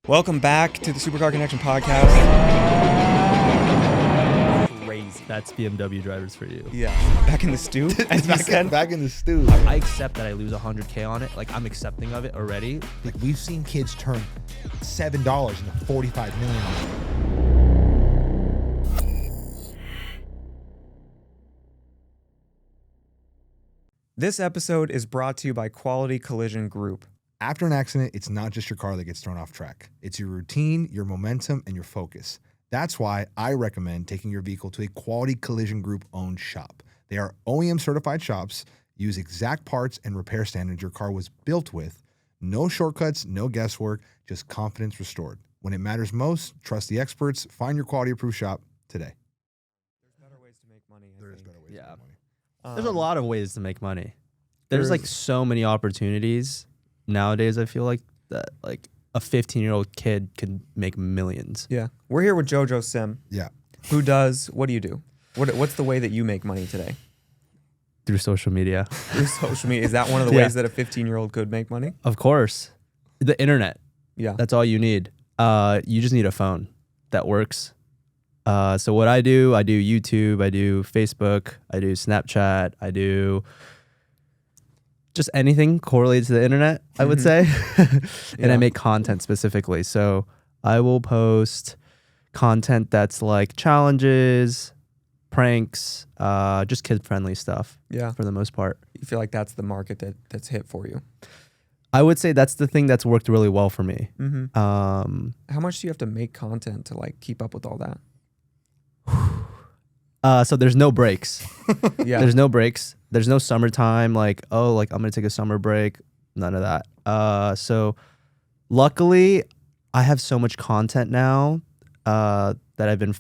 Welcome back to the Supercar Connection podcast. Crazy. That's BMW drivers for you. Yeah. Back in the stew, as you said. Back in the stew. I accept that I lose 100K on it. Like, I'm accepting of it already. Like, we've seen kids turn $7 into $45 million. This episode is brought to you by Quality Collision Group. After an accident, it's not just your car that gets thrown off track. It's your routine, your momentum, and your focus. That's why I recommend taking your vehicle to a Quality Collision Group owned shop. They are OEM certified shops, use exact parts and repair standards your car was built with. No shortcuts, no guesswork, just confidence restored. When it matters most, trust the experts. Find your quality approved shop today. There's better ways to make money. There is better ways to make money. There's a lot of ways to make money. There's like so many opportunities nowadays. I feel like that like a 15-year-old kid can make millions. Yeah. We're here with JOJO SIM. Yeah. What do you do? What's the way that you make money today? Through social media. Through social media. Is that one of the ways that a 15-year-old could make money? Of course. The internet. Yeah. That's all you need. You just need a phone that works. So what I do YouTube, I do Facebook, I do Snapchat, I do just anything correlated to the internet, I would say. And I make content specifically. So I will post content that's like challenges, pranks, just kid-friendly stuff. Yeah. For the most part. You feel like that's the market that's hit for you? I would say that's the thing that's worked really well for me. Mm-hmm. How much do you have to make content to like keep up with all that? So there's no breaks. Yeah. There's no breaks. There's no summertime like, oh, like I'm going to take a summer break. None of that. So luckily I have so much content now that I've been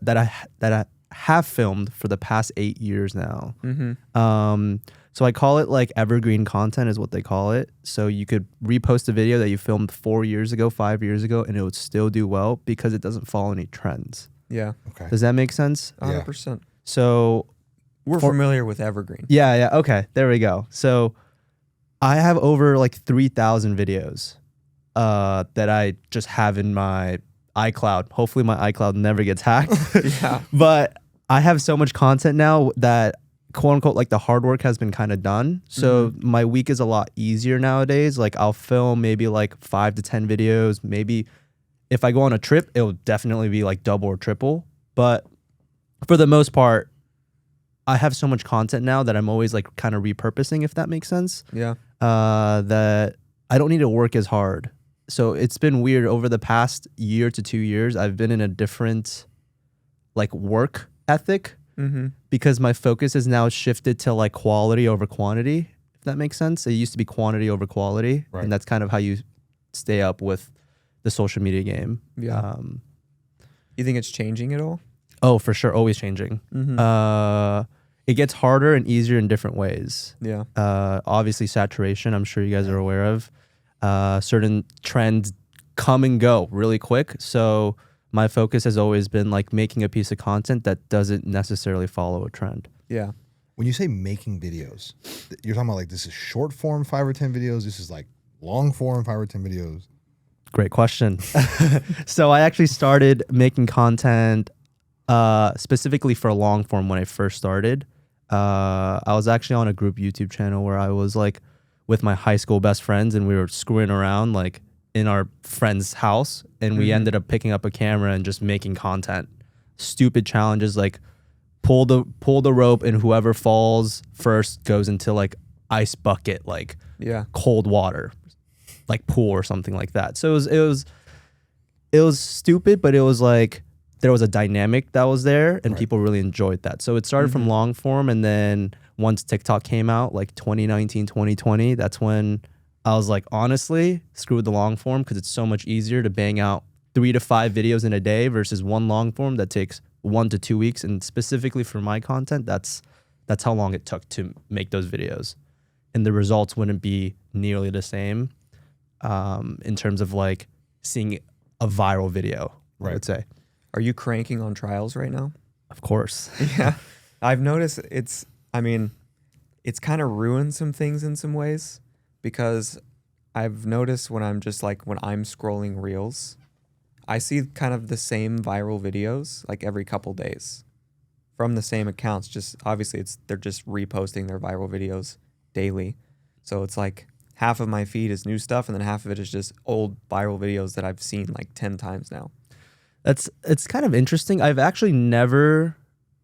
that I have filmed for the past 8 years now. Mm-hmm. So I call it like evergreen content is what they call it. So you could repost a video that you filmed 4 years ago, 5 years ago, and it would still do well because it doesn't follow any trends. Yeah. Okay. Does that make sense? 100%. So we're familiar with evergreen. Yeah. Okay. There we go. So I have over like 3,000 videos that I just have in my iCloud. Hopefully my iCloud never gets hacked. Yeah. But I have so much content now that quote unquote like the hard work has been kind of done. So my week is a lot easier nowadays. Like I'll film maybe like 5 to 10 videos. Maybe if I go on a trip, it'll definitely be like double or triple. But for the most part, I have so much content now that I'm always like kind of repurposing, if that makes sense. Yeah. That I don't need to work as hard. So it's been weird over the past year to 2 years. I've been in a different like work ethic because my focus is now shifted to like quality over quantity, if that makes sense. It used to be quantity over quality. Right. And that's kind of how you stay up with the social media game. Yeah. You think it's changing at all? Oh, for sure. Always changing. It gets harder and easier in different ways. Yeah. Obviously saturation, I'm sure you guys are aware of. Certain trends come and go really quick. So my focus has always been like making a piece of content that doesn't necessarily follow a trend. Yeah. When you say making videos, you're talking about like this is short form 5 or 10 videos. This is like long form 5 or 10 videos. Great question. So I actually started making content specifically for long form when I first started. I was actually on a group YouTube channel where I was like with my high school best friends and we were screwing around like in our friend's house and we ended up picking up a camera and just making content. Stupid challenges like pull the rope and whoever falls first goes into like ice bucket, like cold water, like pool or something like that. So it was stupid, but it was like there was a dynamic that was there and people really enjoyed that. So it started from long form, and then once TikTok came out, like 2019, 2020, that's when I was like, honestly, screw the long form because it's so much easier to bang out 3 to 5 videos in a day versus one long form that takes 1 to 2 weeks. And specifically for my content, that's how long it took to make those videos. And the results wouldn't be nearly the same in terms of like seeing a viral video, I would say. Are you cranking on trials right now? Of course. Yeah. I've noticed it's kind of ruined some things in some ways because I've noticed when I'm scrolling reels, I see kind of the same viral videos like every couple days from the same accounts. Just obviously they're just reposting their viral videos daily. So it's like half of my feed is new stuff and then half of it is just old viral videos that I've seen like 10 times now. It's kind of interesting. I've actually never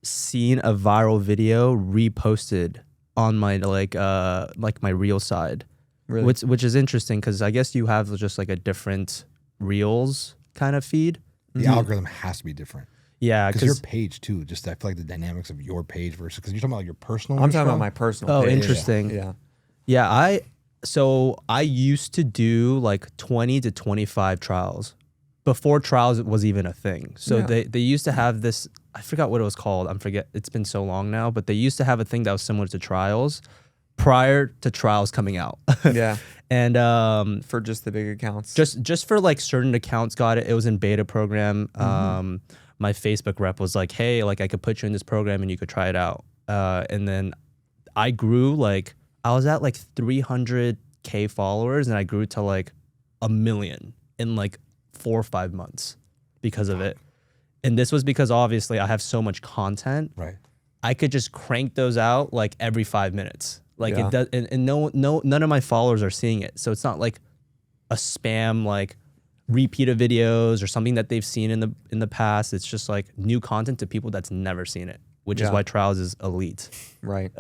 seen a viral video reposted on my my reel side. Really? Which is interesting because I guess you have just like a different reels kind of feed. The algorithm has to be different. Yeah, because your page too. Just I feel like the dynamics of your page versus because you're talking about like your personal. I'm talking about my personal. Oh, page. interesting. Yeah. I used to do like 20 to 25 trials before trials was even a thing. So they used to have this. I forgot what it was called. It's been so long now, but they used to have a thing that was similar to trials prior to trials coming out. Yeah. And for just the big accounts. Just for like certain accounts got it. It was in beta program. My Facebook rep was like, hey, like I could put you in this program and you could try it out. And then I grew I was at like 300K followers and I grew to like 1 million in like 4 or 5 months because of it. And this was because obviously I have so much content. Right. I could just crank those out like every 5 minutes. Like it does, and none of my followers are seeing it. So it's not like a spam like repeat of videos or something that they've seen in the past. It's just like new content to people that's never seen it, which is why trials is elite. Right.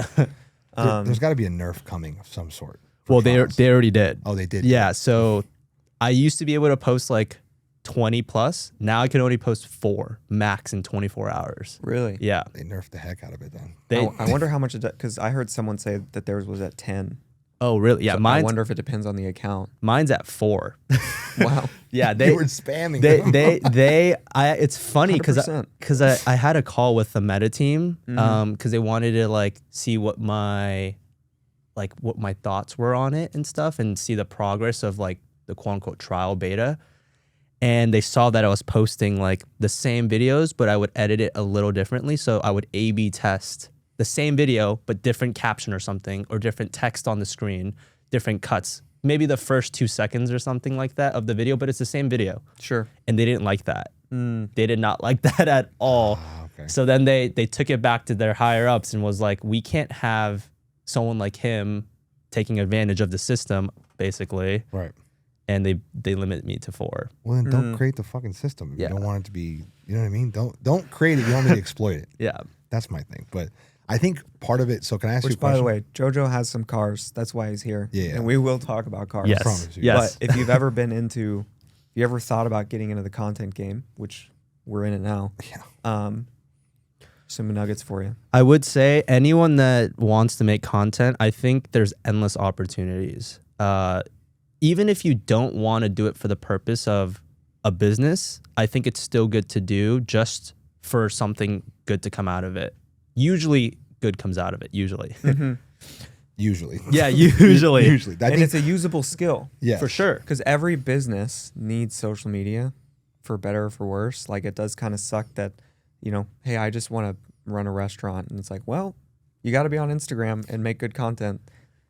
There's got to be a nerf coming of some sort. Well, they already did. Oh, they did. Yeah. So I used to be able to post like 20 plus. Now I can only post 4 max in 24 hours. Really? Yeah. They nerfed the heck out of it then. I wonder how much because I heard someone say that theirs was at 10. Oh, really? Yeah. So I wonder if it depends on the account. Mine's at 4. Wow. Yeah. They were spamming. It's funny because I had a call with the meta team because they wanted to like see what my thoughts were on it and stuff and see the progress of like the quote unquote trial beta. And they saw that I was posting like the same videos, but I would edit it a little differently. So I would A/B test the same video, but different caption or something, or different text on the screen, different cuts. Maybe the first 2 seconds or something like that of the video, but it's the same video. Sure. And they didn't like that. They did not like that at all. Okay. So then they took it back to their higher ups and was like, we can't have someone like him taking advantage of the system, basically. Right. And they limit me to 4. Well, then don't create the fucking system. If you don't want it to be, you know what I mean? Don't create it. You want me to exploit it. Yeah. That's my thing. But I think part of it, so can I ask you a Which, by question? the way, JoJo has some cars. That's why he's here. Yeah. And we will talk about cars. Yes. I promise you. Yes. But if you've ever you ever thought about getting into the content game, which we're in it now, some nuggets for you. I would say anyone that wants to make content, I think there's endless opportunities. Even if you don't want to do it for the purpose of a business, I think it's still good to do just for something good to come out of it. Usually good comes out of it, usually. Usually. Yeah, usually. Usually. And it's a usable skill. Yeah. For sure. Because every business needs social media, for better or for worse. Like, it does kind of suck that, hey, I just want to run a restaurant. And it's like, well, you got to be on Instagram and make good content.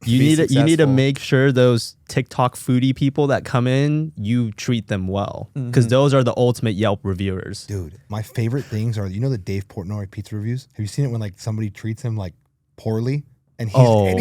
You need to make sure those TikTok foodie people that come in, you treat them well, because those are the ultimate Yelp reviewers. Dude, my favorite things are the Dave Portnoy pizza reviews. Have you seen it when like somebody treats him like poorly and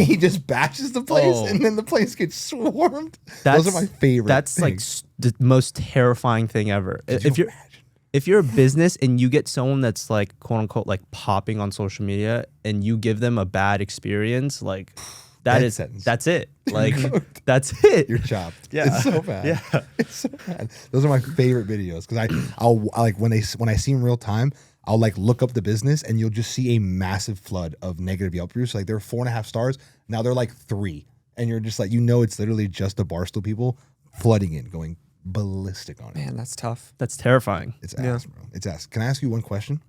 he just bashes the place and then the place gets swarmed? Those are my favorite. That's things. like the most terrifying thing ever. If you're a business and you get someone that's like quote unquote like popping on social media and you give them a bad experience, like. That's it. Like, that's it. You're chopped. Yeah. It's so bad. Yeah. It's so bad. Those are my favorite videos because I'll like when I see them real time, I'll like look up the business and you'll just see a massive flood of negative Yelp reviews. So, like they're 4.5 stars. Now they're like 3. And you're just like, it's literally just the Barstool people flooding in, going ballistic on it. Man, that's tough. That's terrifying. It's ass, bro. It's ass. Can I ask you one question?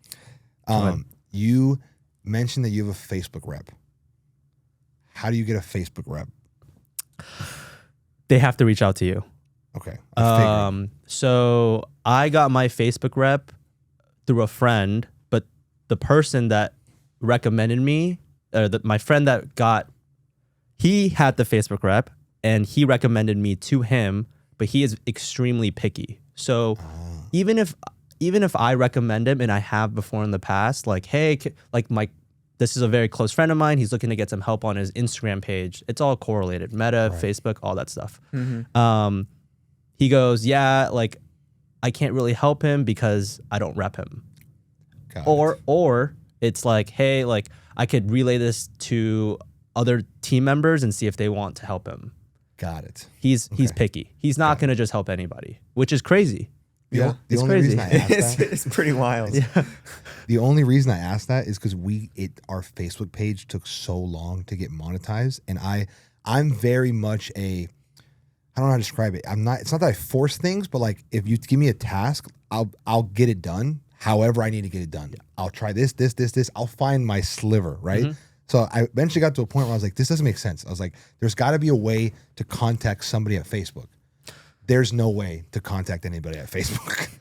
You mentioned that you have a Facebook rep. How do you get a Facebook rep? They have to reach out to you. Okay. So I got my Facebook rep through a friend, but the person that recommended me, my friend that he had the Facebook rep, and he recommended me to him, but he is extremely picky. So even if I recommend him and I have before in the past, like, hey, this is a very close friend of mine. He's looking to get some help on his Instagram page. It's all correlated. Meta, Facebook, all that stuff. He goes, yeah, like I can't really help him because I don't rep him. Or it's like, hey, like I could relay this to other team members and see if they want to help him. Got it. He's picky. He's not going to just help anybody, which is crazy. The it's only crazy. reason I asked that, It's pretty wild. Yeah. the only reason I asked that is because our Facebook page took so long to get monetized, and I'm very much I don't know how to describe it. It's not that I force things, but like if you give me a task, I'll get it done however I need to get it done. Yeah. I'll try this. I'll find my sliver, right? So I eventually got to a point where I was like, this doesn't make sense. I was like, there's got to be a way to contact somebody at Facebook. There's no way to contact anybody at Facebook.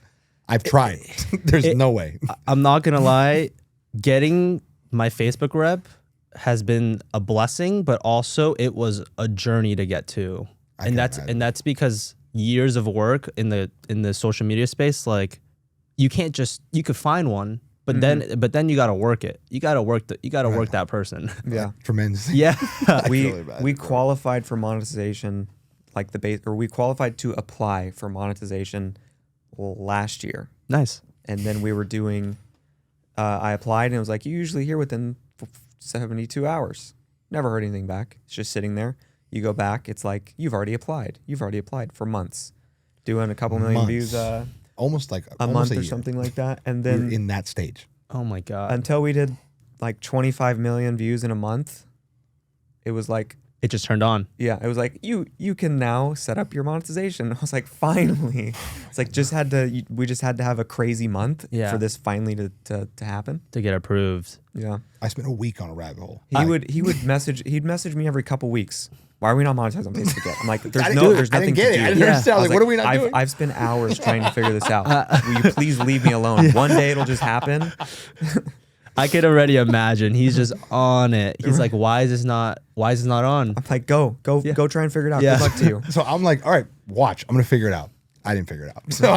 I've tried. There's no way. I'm not going to lie. Getting my Facebook rep has been a blessing, but also it was a journey to get to. And that's because years of work in the social media space, like you could find one, but then you got to work it. You got to work that person. Yeah. Tremendously. Yeah. We qualified for monetization, like we qualified to apply for monetization last year. Nice. And then we were doing, I applied and it was like, you usually hear within 72 hours. Never heard anything back. It's just sitting there. You go back, it's like, you've already applied. You've already applied for months. Doing a couple million views almost like a month or something like that. And then in that stage. Oh my God. Until we did like 25 million views in a month, it was like, it just turned on. yeah, it was like, you can now set up your monetization. I was like, finally. It's like we just had to have a crazy month for this finally to happen. To get approved. Yeah. I spent a week on a rabbit hole. He'd message me every couple weeks. Why are we not monetized on Facebook yet? I'm like, there's I nothing didn't get to it. do. I didn't understand. I was like, what are we not doing? I've spent hours trying to figure this out. Will you please leave me alone? One day it'll just happen. I could already imagine he's just on it. He's like, why is this not on? I'm like, go try and figure it out. Yeah. Good luck to you. So I'm like, all right, watch. I'm gonna figure it out. I didn't figure it out. So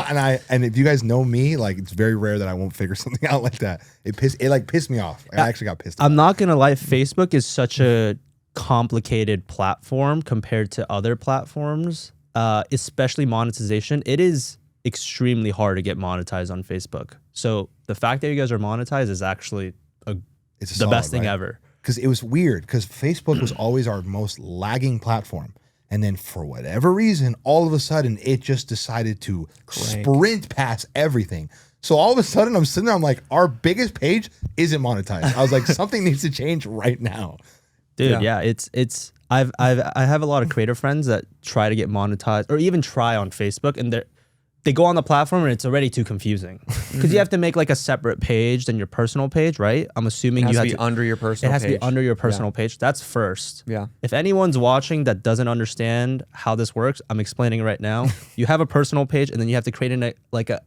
and if you guys know me, like it's very rare that I won't figure something out like that. It pissed me off. I actually got pissed off. I'm not gonna lie, Facebook is such a complicated platform compared to other platforms, especially monetization. It is extremely hard to get monetized on Facebook. So the fact that you guys are monetized is actually the best thing ever. Because it was weird, because Facebook was always our most lagging platform. And then for whatever reason, all of a sudden, it just decided to sprint past everything. So all of a sudden, I'm sitting there, I'm like, our biggest page isn't monetized. I was like, something needs to change right now. Dude, yeah, I have a lot of creator friends that try to get monetized or even try on Facebook, and they go on the platform and it's already too confusing because you have to make like a separate page than your personal page, right? I'm assuming It has you have to be under your personal It has page. to be under your personal page. That's first. Yeah. If anyone's watching that doesn't understand how this works, I'm explaining it right now. You have a personal page and then you have to create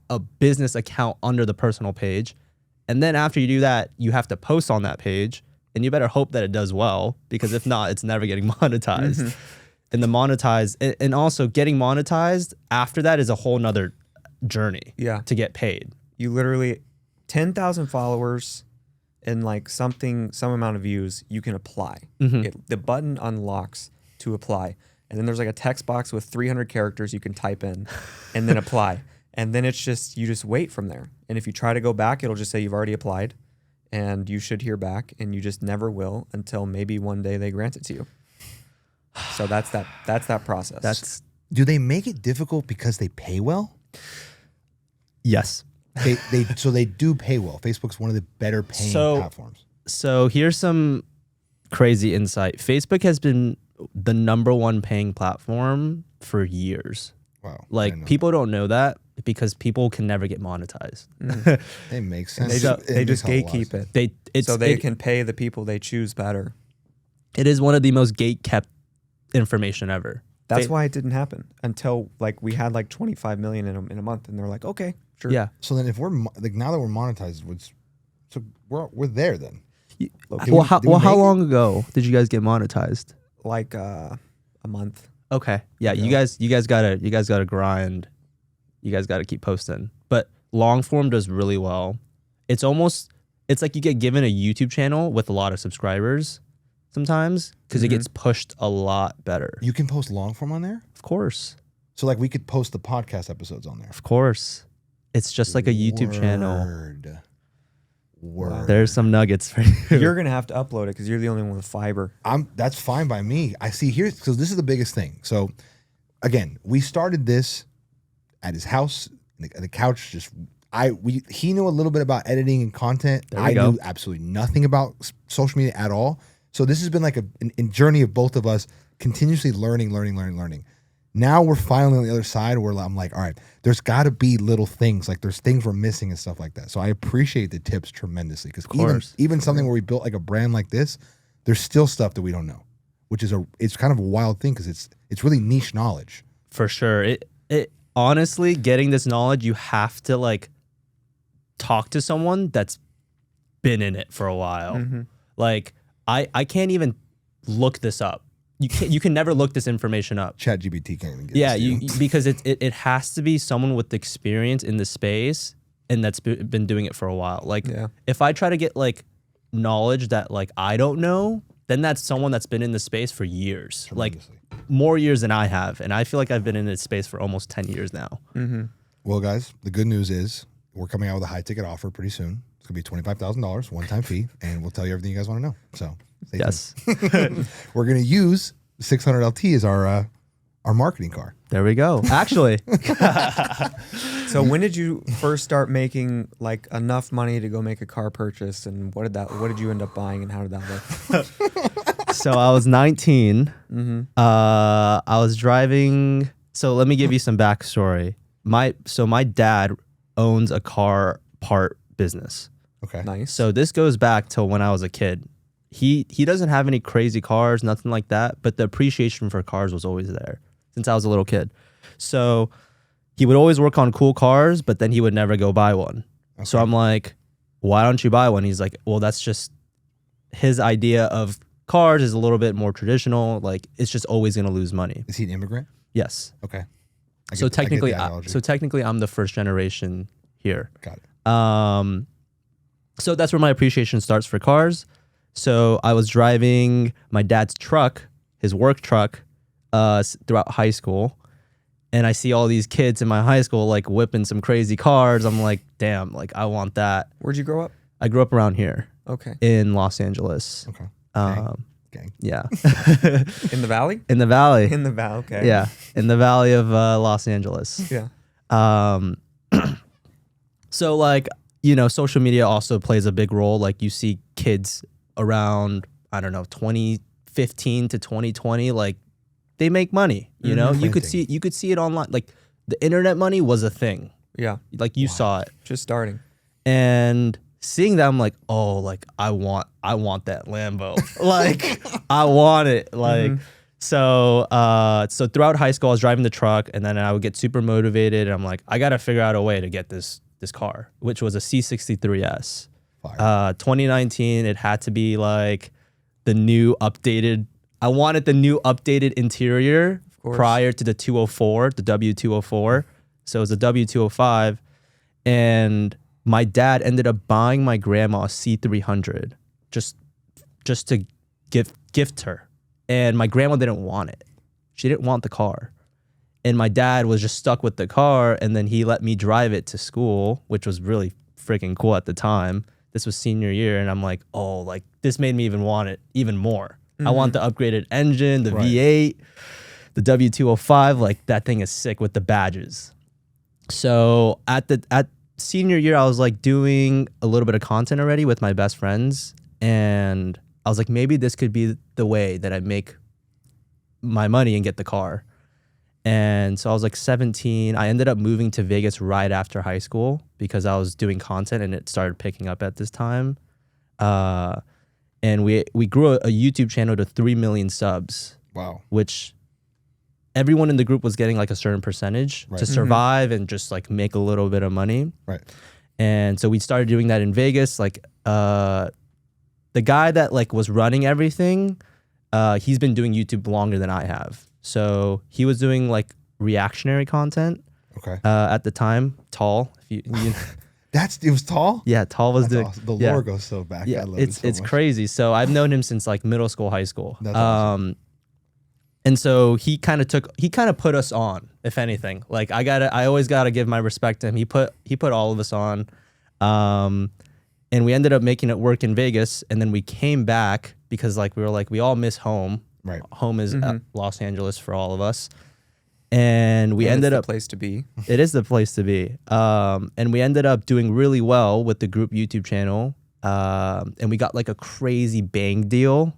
a business account under the personal page. And then after you do that, you have to post on that page, and you better hope that it does well, because if not, it's never getting monetized. And the monetized, and also getting monetized after that is a whole nother journey to get paid. You literally 10,000 followers and like some amount of views, you can apply. The button unlocks to apply. And then there's like a text box with 300 characters you can type in and then apply. And then it's just, you just wait from there. And if you try to go back, it'll just say you've already applied and you should hear back, and you just never will until maybe one day they grant it to you. So that's that process. Do they make it difficult because they pay well? Yes. They do pay well. Facebook's one of the better paying platforms. So here's some crazy insight. Facebook has been the #1 paying platform for years. Wow. Like people don't know that because people can never get monetized. It makes sense. They just gatekeep it. So they can pay the people they choose better. It is one of the most gate-kept information ever. That's why it didn't happen until like we had like 25 million in a month, and they're like, okay, sure. Yeah. So then if we're like, now that we're monetized, so we're there then. How long ago did you guys get monetized? Like a month. Okay. Yeah, You you guys gotta grind. You guys gotta keep posting. But long form does really well. It's like you get given a YouTube channel with a lot of subscribers sometimes because it gets pushed a lot better. You can post long form on there? Of course. So like we could post the podcast episodes on there. Of course. It's just like a YouTube channel. Word. There's some nuggets for you. You're gonna have to upload it because you're the only one with fiber. That's fine by me. I see here, so this is the biggest thing. So again, we started this at his house, the couch. He knew a little bit about editing and content. I knew absolutely nothing about social media at all. So this has been like a journey of both of us continuously learning. Now we're finally on the other side where I'm like, all right, there's got to be little things, like there's things we're missing and stuff like that. So I appreciate the tips tremendously because even something where we built like a brand like this, there's still stuff that we don't know, which is it's kind of a wild thing because it's really niche knowledge. For sure. It honestly, getting this knowledge, you have to like talk to someone that's been in it for a while. Like I can't even look this up. You can never look this information up. ChatGPT can't even get this because it has to be someone with experience in the space and that's been doing it for a while. Like if I try to get like knowledge that like I don't know, then that's someone that's been in the space for years, like more years than I have. And I feel like I've been in this space for almost 10 years now. Well, guys, the good news is we're coming out with a high ticket offer pretty soon. It's gonna be $25,000 one-time fee, and we'll tell you everything you guys want to know. So yes, we're gonna use 600 LT as our marketing car. There we go. Actually, so when did you first start making like enough money to go make a car purchase, and what did you end up buying, and how did that look? So I was 19. I was driving. So let me give you some backstory. My dad owns a car part business. Okay. Nice. So this goes back to when I was a kid. He doesn't have any crazy cars, nothing like that, but the appreciation for cars was always there since I was a little kid. So he would always work on cool cars, but then he would never go buy one. Okay. So I'm like, why don't you buy one? He's like, well, that's just his idea of cars is a little bit more traditional. Like it's just always going to lose money. Is he an immigrant? Yes. Okay. So technically I'm the first generation here. Got it. So that's where my appreciation starts for cars. So I was driving my dad's truck, his work truck, throughout high school. And I see all these kids in my high school like whipping some crazy cars. I'm like, damn, like I want that. Where'd you grow up? I grew up around here. Okay. In Los Angeles. Okay. Gang. Yeah. In the valley? In the valley. In the valley, okay. Yeah. In the valley of Los Angeles. Yeah. So like, you know, social media also plays a big role. Like you see kids around, I don't know, 2015 to 2020, like they make money, you know, you could see it online. Like the internet money was a thing. Yeah. Like you saw it. Just starting. And seeing that, I'm like, oh, like I want that Lambo. Like I want it. Like, so throughout high school, I was driving the truck and then I would get super motivated. And I'm like, I got to figure out a way to get this car, which was a C63S. 2019, it had to be like the new updated. I wanted the new updated interior prior to the 204, the W204. So it was a W205, and my dad ended up buying my grandma a C300 just to gift her, and my grandma didn't want it. She didn't want the car, and my dad was just stuck with the car, and then he let me drive it to school, which was really freaking cool at the time. This was senior year, and I'm like, oh, like this made me even want it even more. I want the upgraded engine, the V8, the W205. Like that thing is sick with the badges. So at senior year, I was like doing a little bit of content already with my best friends, and I was like, maybe this could be the way that I make my money and get the car. And so I was like 17. I ended up moving to Vegas right after high school because I was doing content and it started picking up at this time. And we grew a YouTube channel to 3 million subs. Wow. Which everyone in the group was getting like a certain percentage to survive and just like make a little bit of money. Right. And so we started doing that in Vegas. Like the guy that like was running everything, he's been doing YouTube longer than I have. So he was doing like reactionary content Okay. at the time. Tall. If you It was tall? yeah, Tall was That's doing. awesome. The yeah. lore goes so back. Yeah, I love it so it's much. crazy. So I've known him since like middle school, high school. That's awesome. And so he kind of put us on, if anything. Like I always gotta give my respect to him. He put all of us on. And we ended up making it work in Vegas, and then we came back because like we all miss home. Right. Home is Los Angeles for all of us. And we ended up the place to be. It is the place to be. And we ended up doing really well with the group YouTube channel. And we got like a crazy bang deal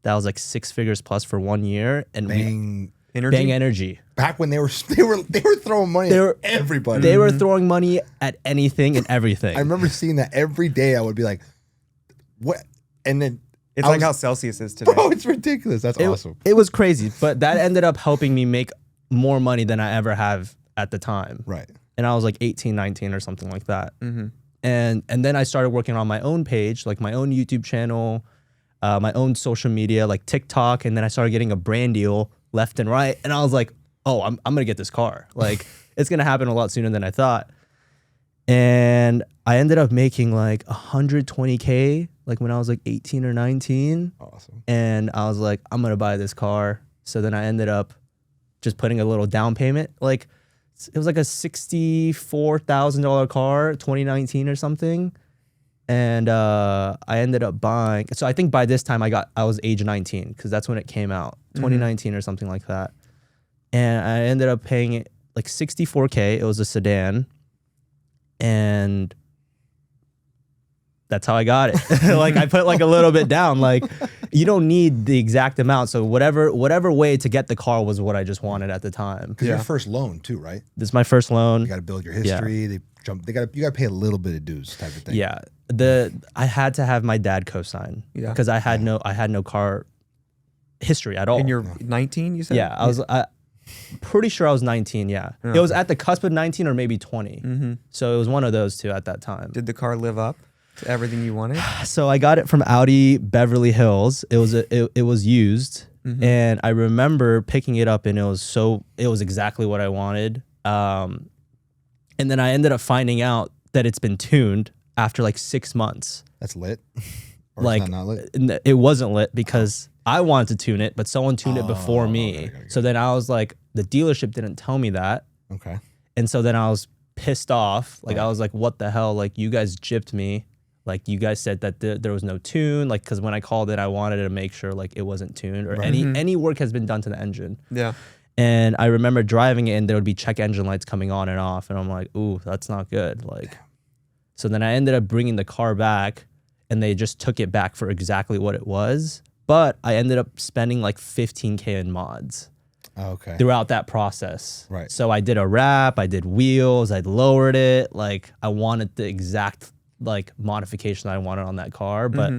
that was like 6 figures plus for 1 year. And Bang Bang Energy. Back when they were throwing money at everybody. They were throwing money at anything and everything. I remember seeing that every day. I would be like, what? And then It's like how Celsius is today. oh, it's ridiculous. That's awesome. It was crazy, but that ended up helping me make more money than I ever have at the time. Right. And I was like 18, 19 or something like that. And then I started working on my own page, like my own YouTube channel, my own social media, like TikTok. And then I started getting a brand deal left and right. And I was like, oh, I'm going to get this car. Like it's going to happen a lot sooner than I thought. And I ended up making like 120K, like when I was like 18 or 19. Awesome. And I was like, I'm going to buy this car. So then I ended up just putting a little down payment. Like it was like a $64,000 car, 2019 or something. And I ended up buying. So I think by this time I was age 19 because that's when it came out, 2019 or something like that. And I ended up paying it like $64K. It was a sedan. And that's how I got it. Like I put like a little bit down. Like you don't need the exact amount. So whatever way to get the car was what I just wanted at the time. Because your first loan too, right? This is my first loan. You got to build your history. You got to pay a little bit of dues type of thing. Yeah. I had to have my dad co-sign because I had no car history at all. And you're 19, you said? Yeah, I was pretty sure I was 19. Yeah, it was at the cusp of 19 or maybe 20. So it was one of those two at that time. Did the car live up to everything you wanted? So I got it from Audi Beverly Hills. It was used, and I remember picking it up, and it was exactly what I wanted. And then I ended up finding out that it's been tuned after like 6 months. That's lit. Or Like it's not lit. it wasn't lit because I wanted to tune it, but someone tuned it before me. Okay. So then I was like, the dealership didn't tell me that. Okay. And so then I was pissed off. Like I was like, what the hell? Like you guys gypped me. Like you guys said that there was no tune. Like because when I called it, I wanted to make sure like it wasn't tuned or any work has been done to the engine. Yeah. And I remember driving it and there would be check engine lights coming on and off. And I'm like, ooh, that's not good. Like, so then I ended up bringing the car back and they just took it back for exactly what it was. But I ended up spending like 15K in mods throughout that process. Right. So I did a wrap, I did wheels, I lowered it. Like I wanted the exact like modification I wanted on that car. But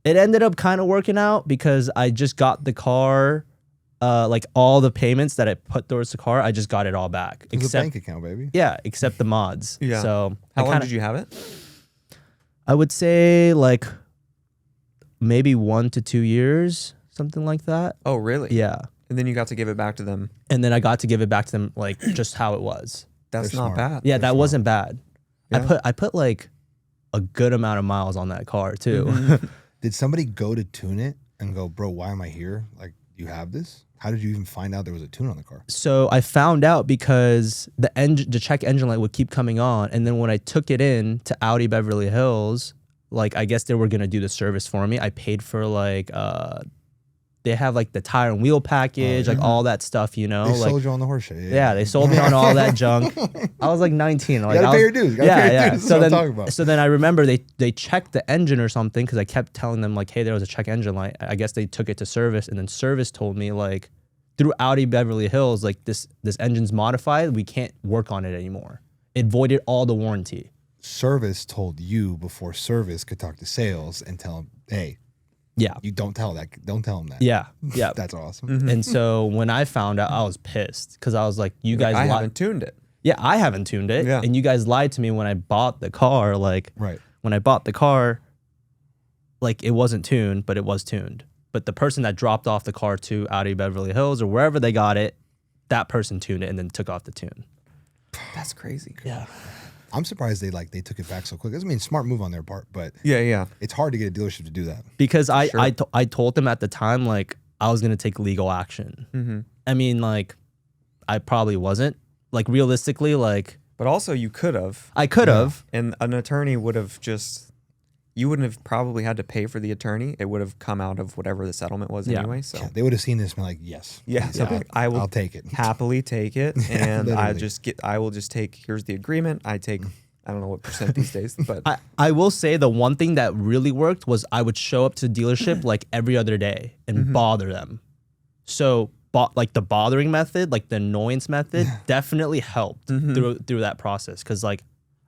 it ended up kind of working out because I just got the car. Like all the payments that I put towards the car, I just got it all back. It was a bank account, baby. Yeah, except the mods. Yeah. So How long did you have it? I would say like maybe 1 to 2 years, something like that. Oh, really? Yeah. And then you got to give it back to them. And then I got to give it back to them like just how it was. That's They're not smart. bad. Yeah, that wasn't bad. Yeah. I put like a good amount of miles on that car too. Did somebody go to tune it and go, bro, why am I here? Like, you have this? How did you even find out there was a tune on the car? So I found out because the check engine light would keep coming on, and then when I took it in to Audi Beverly Hills, like I guess they were gonna do the service for me. I paid for like they have like the tire and wheel package, like all that stuff, you know. They like, sold you on the horse shit. yeah, they sold me on all that junk. I was like 19. Like, You gotta I pay was- your dues. You gotta pay your dues. That's So what I'm then, talking about. so then I remember they checked the engine or something because I kept telling them like, hey, there was a check engine light. I guess they took it to service, and then service told me like through Audi Beverly Hills, like this engine's modified. We can't work on it anymore. It voided all the warranty. Service told you before service could talk to sales and tell them, hey, Yeah. you don't tell them that. Yeah. Yeah. That's awesome. And so when I found out, I was pissed because I was like, you guys I lied. haven't tuned it. Yeah, I haven't tuned it. Yeah. And you guys lied to me when I bought the car. Like, Right. when I bought the car, like it wasn't tuned, but it was tuned. but the person that dropped off the car to Audi Beverly Hills or wherever they got it, that person tuned it and then took off the tune. That's crazy. Yeah. I'm surprised they took it back so quick. I mean, smart move on their part, but Yeah. it's hard to get a dealership to do that. Because I Sure. told them at the time, like, I was going to take legal action. Mm-hmm. I mean, like, I probably wasn't. Like, realistically, like, But also, you could have, I could have. and an attorney would have just. You wouldn't have probably had to pay for the attorney. It would have come out of whatever the settlement was Yeah. anyway. So Yeah, they would have seen this and been like, yes. yeah, so Yeah, like, I will I'll take it. happily take it, and literally. I will just take. Here's the agreement. I take. I don't know what percent these days, but I will say the one thing that really worked was I would show up to the dealership like every other day and bother them. So like the bothering method, like the annoyance method definitely helped through that process. Cause like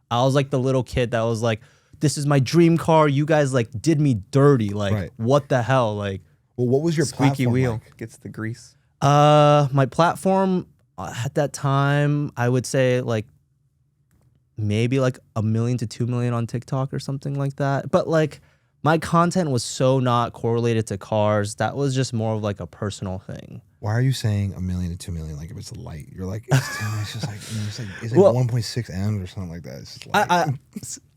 I was like the little kid that was like, this is my dream car. You guys like did me dirty. Like Right. what the hell? Like Well, what was your squeaky platform wheel like? gets the grease. my platform at that time, I would say like maybe like 1 million to 2 million on TikTok or something like that. But like my content was so not correlated to cars. That was just more of like a personal thing. Why are you saying 1 million to 2 million like if it's light? You're like, it's just like, it's like Well- 1.6 M's or something like that. It's just light.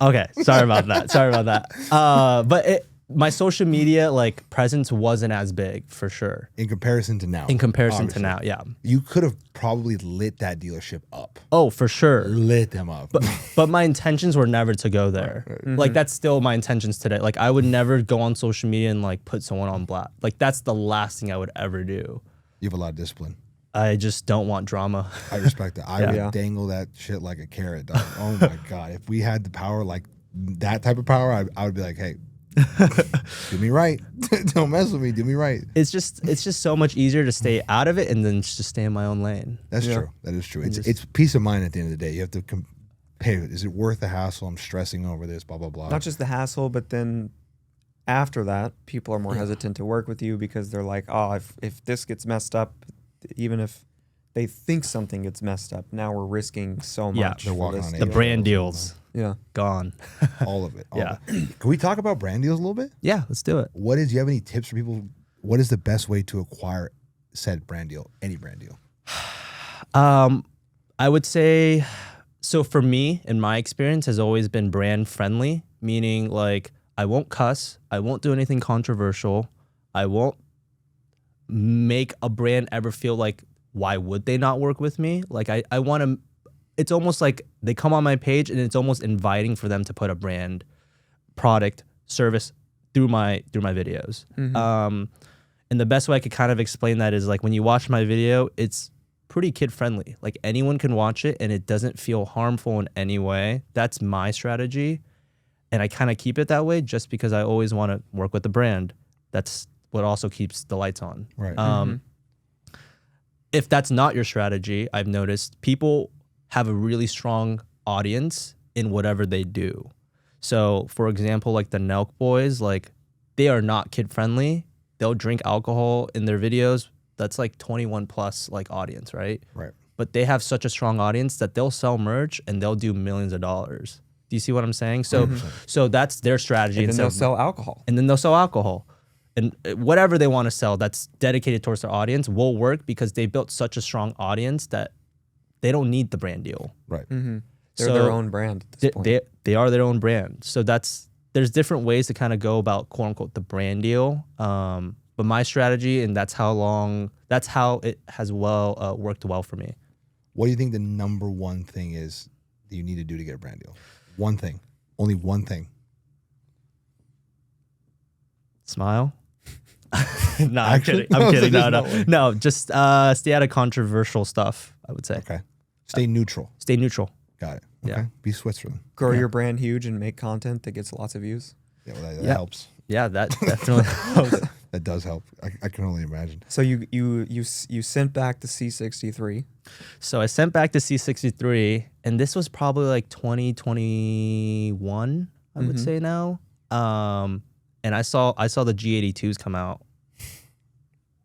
Okay, sorry about that. Sorry about that. But my social media like presence wasn't as big for sure in comparison to now. in comparison obviously. to now. Yeah. You could have probably lit that dealership up. Oh, for sure. Lit them up. But my intentions were never to go there. Like that's still my intentions today. Like I would never go on social media and like put someone on blast. Like that's the last thing I would ever do. You have a lot of discipline. I just don't want drama. I respect that. I Yeah. would Yeah. dangle that shit like a carrot, dog. Oh my God. If we had the power, like that type of power, I would be like, hey, do me right. Don't mess with me. Do me right. It's just so much easier to stay out of it and then just stay in my own lane. That's Yeah. true. That is true. It's, just- it's peace of mind at the end of the day. You have to compare. Is it worth the hassle? I'm stressing over this, blah, blah, blah. Not just the hassle, but then after that, people are more hesitant to work with you because they're like, oh, if this gets messed up, even if they think something gets messed up, now we're risking so Yeah. much. They're for walking this on deal. The eggshells. brand deals Yeah. gone. all of it. All Yeah. of it. Can we talk about brand deals a little bit? Yeah, let's do it. Do you have any tips for people? What is the best way to acquire said brand deal? Any brand deal? I would say, so for me, in my experience, has always been brand friendly, meaning like I won't cuss, I won't do anything controversial, I won't make a brand ever feel like, why would they not work with me? Like I want to, it's almost like they come on my page and it's almost inviting for them to put a brand, product, service through my videos. And the best way I could kind of explain that is like when you watch my video, it's pretty kid friendly. Like anyone can watch it and it doesn't feel harmful in any way. That's my strategy. And I kind of keep it that way just because I always want to work with the brand. That's what also keeps the lights on. Right. If that's not your strategy, I've noticed people have a really strong audience in whatever they do. So for example, like the Nelk boys, like they are not kid friendly. They'll drink alcohol in their videos. That's like 21 plus like audience, right? Right. But they have such a strong audience that they'll sell merch and they'll do millions of dollars. Do you see what I'm saying? So so that's their strategy. And then instead they'll of- sell alcohol. and then they'll sell alcohol. And whatever they want to sell that's dedicated towards their audience will work because they built such a strong audience that they don't need the brand deal. Right. They're So their own brand at this point. They are their own brand. So there's different ways to kind of go about quote unquote the brand deal. But my strategy, and that's how it has worked well for me. What do you think the number one thing is that you need to do to get a brand deal? One thing. Only one thing. Smile. No, I'm Actually? kidding. I'm kidding. There's No, no way. no. Just stay out of controversial stuff, I would say. Okay. Stay neutral. Stay neutral. Got it. Okay. Yeah. Be Switzerland. Grow your brand huge and make content that gets lots of views. Yeah, well, that Yeah. helps. Yeah, that definitely helps. That does help. I can only imagine. So you sent back the C63. So I sent back the C63, and this was probably like 2021, I would say now. And I saw the G82s come out.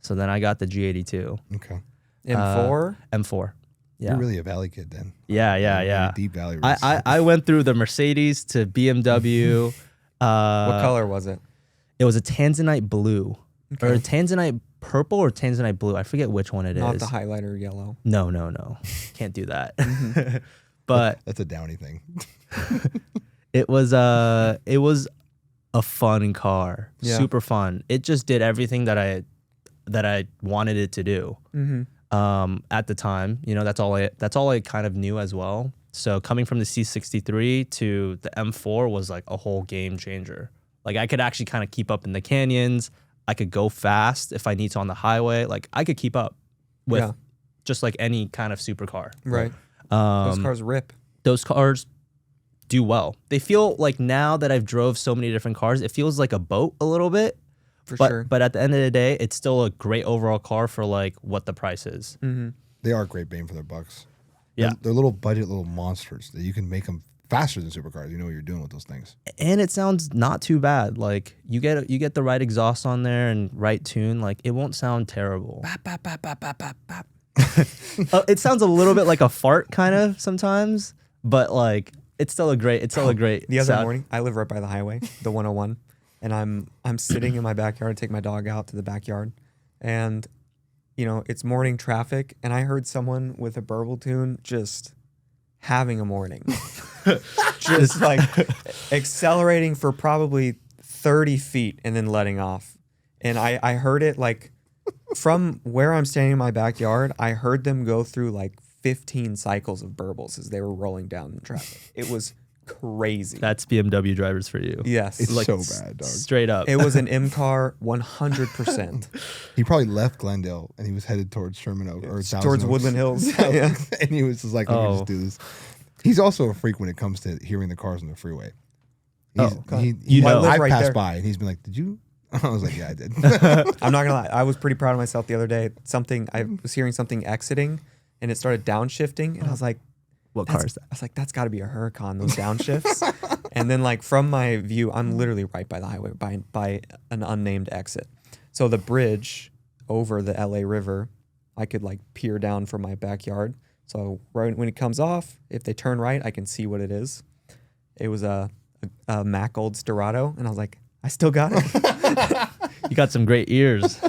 So then I got the G82 Okay. M4. M4. Yeah. You're really a Valley kid then. Yeah. You're Deep Valley roots. I went through the Mercedes to BMW. What color was it? It was a Tanzanite blue. or Tanzanite purple or Tanzanite blue. I forget which one it is. Not the highlighter yellow. No. Can't do that. But That's a downy thing. it was a fun car. Yeah. Super fun. It just did everything that I wanted it to do. At the time, you know, that's all I kind of knew as well. So coming from the C63 to the M4 was like a whole game changer. Like I could actually kind of keep up in the canyons. I could go fast if I need to on the highway. Like I could keep up with just like any kind of supercar. Right. Those cars rip. Those cars do well. They feel like, now that I've drove so many different cars, it feels like a boat a little bit. For sure. But at the end of the day, it's still a great overall car for like what the price is. They are great bang for their bucks. Yeah. They're little budget, little monsters that you can make them faster than supercars. You know what you're doing with those things. And it sounds not too bad. Like you get the right exhaust on there and right tune. Like it won't sound terrible. Bap, bap, bap, bap, bap, bap, bap. It sounds a little bit like a fart kind of sometimes, but like it's still a great The other sound. morning, I live right by the highway, the 101, and I'm sitting in my backyard to take my dog out to the backyard, and you know, it's morning traffic, and I heard someone with a burble tune just having a morning. Just like accelerating for probably 30 feet and then letting off. And I heard it like from where I'm standing in my backyard, I heard them go through like 15 cycles of burbles as they were rolling down the traffic. It was crazy. That's BMW drivers for you. Yes. It's Like, so bad, dog. Straight up. It was an M car 100%. He probably left Glendale and he was headed towards Sherman Oaks or Thousand Towards Oaks. Woodland Hills. Yeah. And he was just like, let me just do this. He's also a freak when it comes to hearing the cars on the freeway. You know. I right passed there. by and he's been like, did you? I was like, yeah, I did. I'm not gonna lie. I was pretty proud of myself the other day. I was hearing something exiting, and it started downshifting, and I was like, What car is that? I was like, that's got to be a Huracan, those downshifts. And then like from my view, I'm literally right by the highway by an unnamed exit. So the bridge over the LA River, I could like peer down from my backyard. So right when it comes off, if they turn right, I can see what it is. It was a Mack Old Storado, and I was like, I still got it. You got some great ears.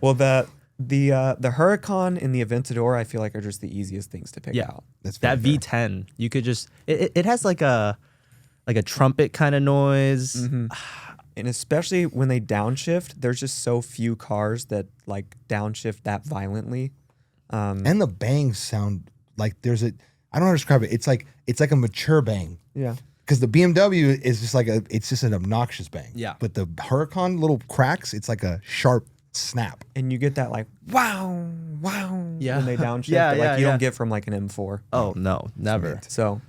Well, the Huracan and the Aventador, I feel like are just the easiest things to pick out. That's That very fair. V10, you could just it has like a trumpet kind of noise. And especially when they downshift, there's just so few cars that like downshift that violently. And the bangs sound like I don't know how to describe it. It's like a mature bang. Yeah. Because the BMW is just it's just an obnoxious bang. Yeah. But the Huracan little cracks, it's like a sharp snap. And you get that like wow, wow Yeah. when they downshift. Yeah, that, yeah, like you yeah. don't get from like an M4. Oh no, never. So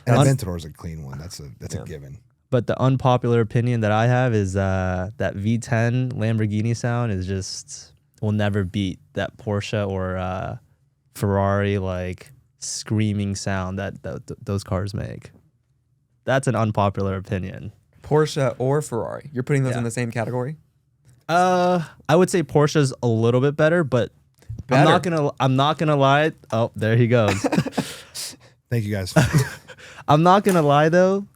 And That's- Aventador is a clean one. That's a given. But the unpopular opinion that I have is that V10 Lamborghini sound is just will never beat that Porsche or Ferrari like screaming sound that those cars make. That's an unpopular opinion. Porsche or Ferrari, you're putting those Yeah. in the same category? I would say Porsche's a little bit better, but I'm not gonna lie. Oh, there he goes. Thank you guys. I'm not gonna lie though.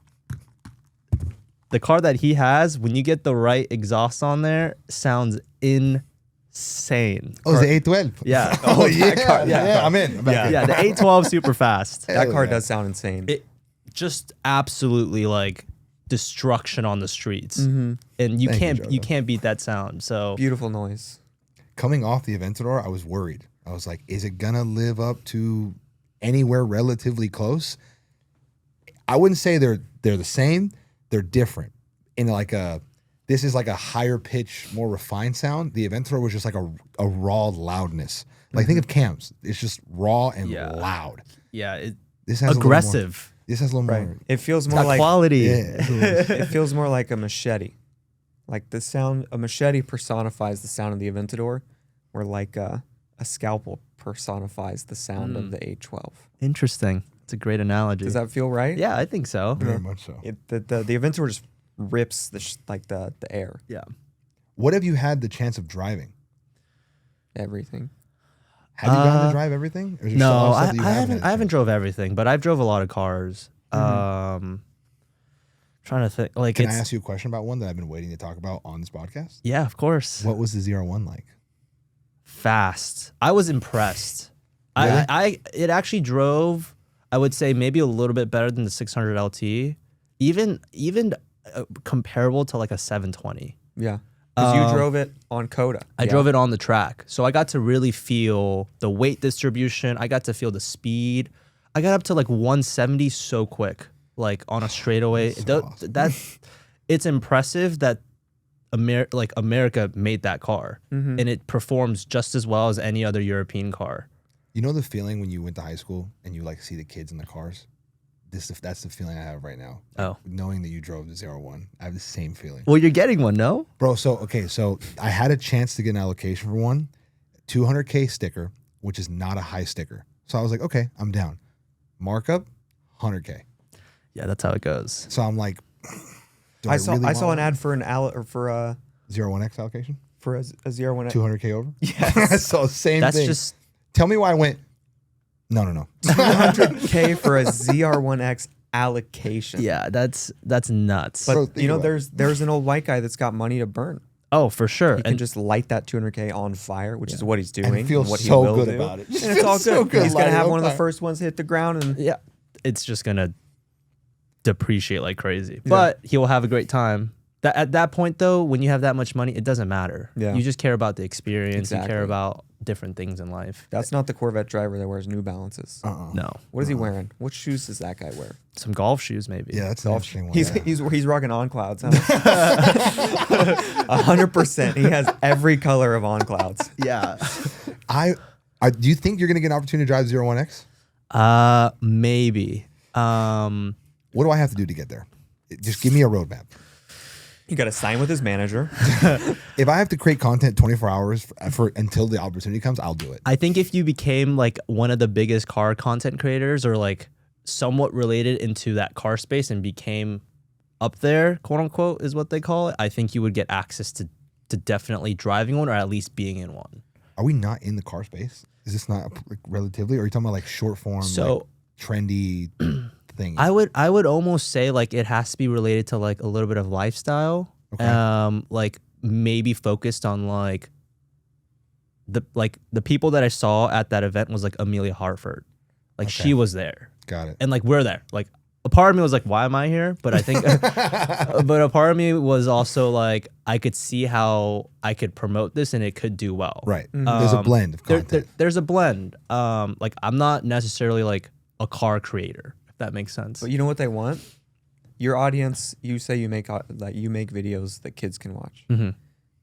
The car that he has, when you get the right exhaust on there, sounds insane. Oh, it's the 812. Yeah. Oh, yeah. car, Yeah, I'm in. I'm back in. Yeah, the 812 super fast. That car yeah. does sound insane. It just absolutely like destruction on the streets, and you Thank you, you JoJo. can't beat that sound. So Beautiful noise. Coming off the Aventador, I was worried. I was like, is it gonna live up to anywhere relatively close? I wouldn't say they're the same. They're different. In this is like a higher pitch, more refined sound. The Aventador was just like a raw loudness. Like think of cams. It's just raw and Yeah. loud. yeah, This has aggressive. This has a little Right. more. It feels It's more got like quality. Yeah. it feels more like a machete. Like the sound, a machete personifies the sound of the Aventador, where like a scalpel personifies the sound of the 812. Interesting. It's a great analogy. Does that feel right? Yeah, I think so. Very much so. The Aventador just rips the air, Yeah. What have you had the chance of driving? everything. Have you gotten to drive everything? Or is there No, some stuff I that you haven't. had I haven't chance? drove everything, but I've drove a lot of cars. Trying to think. Like, Can I ask you a question about one that I've been waiting to talk about on this podcast? Yeah, of course. What was the ZR1 like? Fast. I was impressed. Really? It actually drove, I would say, maybe a little bit better than the 600 LT, even comparable to like a 720. Yeah. Because you drove it on Coda. I drove it on the track. So I got to really feel the weight distribution. I got to feel the speed. I got up to like 170 so quick, like on a straightaway. It's impressive that America made that car, and it performs just as well as any other European car. You know the feeling when you went to high school and you like see the kids in the cars? That's the feeling I have right now. Oh. Knowing that you drove the ZR1, I have the same feeling. Well, you're getting one, no? Bro, so I had a chance to get an allocation for one, $200K sticker, which is not a high sticker. So I was like, okay, I'm down. Markup, $100K. Yeah, that's how it goes. So I'm like, I saw an ad for an ZR1X allocation for a ZR1X. 200K over. Yes. I saw the same That's thing. just Tell me why I went. No. 200K for a ZR1X allocation. yeah, that's nuts. But Bro, think you know, about it. there's an old white guy that's got money to burn. Oh, for sure. He can just light that 200K on fire, which is what he's doing. And feel what he so will good do. about it. And it's all So good. good He's gonna lighting have on one of the fire. first ones hit the ground, and yeah, it's just gonna depreciate like crazy. But he will have a great time. At that point, though, when you have that much money, it doesn't matter. Yeah. You just care about the experience. You Exactly. care about different things in life. that's not the Corvette driver that wears New Balances. No, What is he wearing? What shoes does that guy wear? some golf shoes maybe. Yeah, that's an interesting one. He's yeah. he's rocking On Clouds. 100%. He has every color of On Clouds. yeah. Do you think you're gonna get an opportunity to drive ZR1X? Maybe. What do I have to do to get there? Just give me a roadmap. You got to sign with his manager. If I have to create content 24 hours for until the opportunity comes, I'll do it. I think if you became like one of the biggest car content creators or like somewhat related into that car space and became up there, quote unquote, is what they call it, I think you would get access to definitely driving one or at least being in one. Are we not in the car space? Is this not like, relatively? Or are you talking about like short form, So- like, trendy things? I would almost say like it has to be related to like a little bit of lifestyle. Okay. Like maybe focused on like the people that I saw at that event was like Amelia Hartford. Like Okay. she was there. Got it. And like we're there. Like a part of me was like, why am I here? But I think but a part of me was also like I could see how I could promote this and it could do well. Right. There's a blend of content. There's a blend. Like I'm not necessarily like a car creator, if that makes sense. But you know what they want? Your audience, you say you make videos that kids can watch.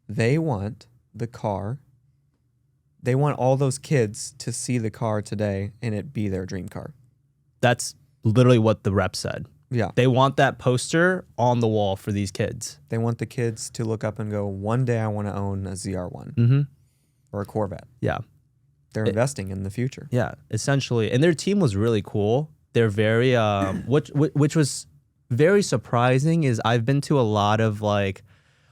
They want the car. They want all those kids to see the car today and it be their dream car. That's literally what the rep said. Yeah. They want that poster on the wall for these kids. They want the kids to look up and go, one day I want to own a ZR1 Mm-hmm. or a Corvette. Yeah. They're investing in the future. Yeah, essentially. And their team was really cool. They're very, which was very surprising is I've been to a lot of like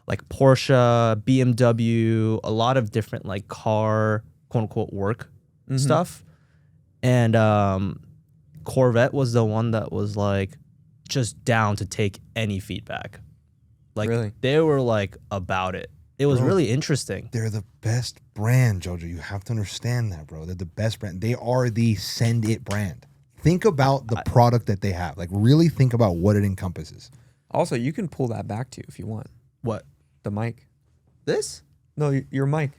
Porsche, BMW, a lot of different like car, quote unquote, work stuff. And Corvette was the one that was like just down to take any feedback. Like Really? they were like about it. It was really interesting. They're the best brand, JoJo. You have to understand that, bro. They're the best brand. They are the Send It brand. Think about the product that they have. Like, really think about what it encompasses. Also, you can pull that back to you if you want. What? The mic. This? No, your mic.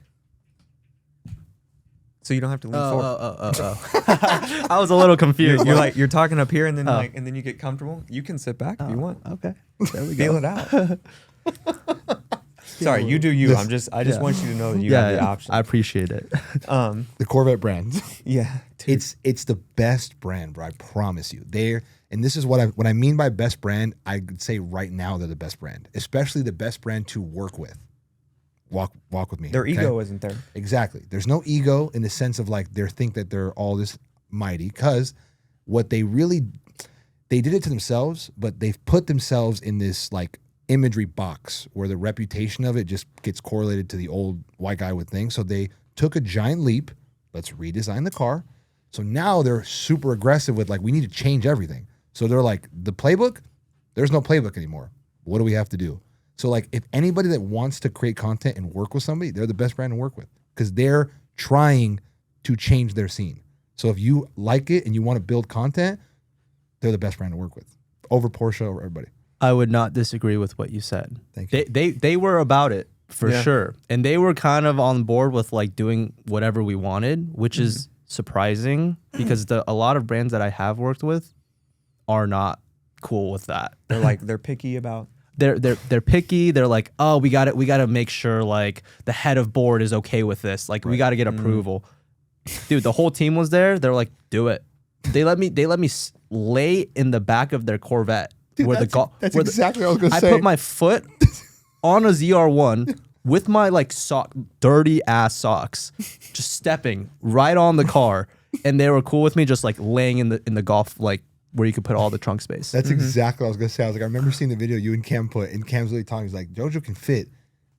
So you don't have to lean forward. Oh. I was a little confused. You're talking up here and then and then you get comfortable. You can sit back if you want. Okay. There we Feel go. it out. Sorry, you do you. I just want you to know that you have the option. I appreciate it. The Corvette brand. Yeah. Dude. It's the best brand, bro. I promise you. And this is what I mean by best brand. I would say right now they're the best brand, especially the best brand to work with. Walk with me. Their okay? ego isn't there. Exactly. There's no ego in the sense of like they think that they're all this mighty, because what they did it to themselves, but they've put themselves in this like imagery box where the reputation of it just gets correlated to the old white guy with things. So they took a giant leap. Let's redesign the car. So now they're super aggressive with like, we need to change everything. So they're like, the playbook, There's no playbook anymore. What do we have to do? So like if anybody that wants to create content and work with somebody, they're the best brand to work with because they're trying to change their scene. So if you like it and you want to build content, they're the best brand to work with over Porsche, over everybody. I would not disagree with what you said. Thank you. They were about it for Yeah. sure. And they were kind of on board with like doing whatever we wanted, which is surprising because a lot of brands that I have worked with are not cool with that. They're picky about. They're picky. They're like, oh, we got to make sure like the head of board is okay with this. Like we got to get approval. Dude, the whole team was there. They're like, do it. They let me lay in the back of their Corvette. Dude, where that's exactly what I was going to I say. put my foot on a ZR1 with my like dirty ass socks, just stepping right on the car, and they were cool with me just like laying in the golf like where you could put all the trunk space. That's exactly what I was going to say. I was like, I remember seeing the video you and Cam put, and Cam's literally talking. He's like, JoJo can fit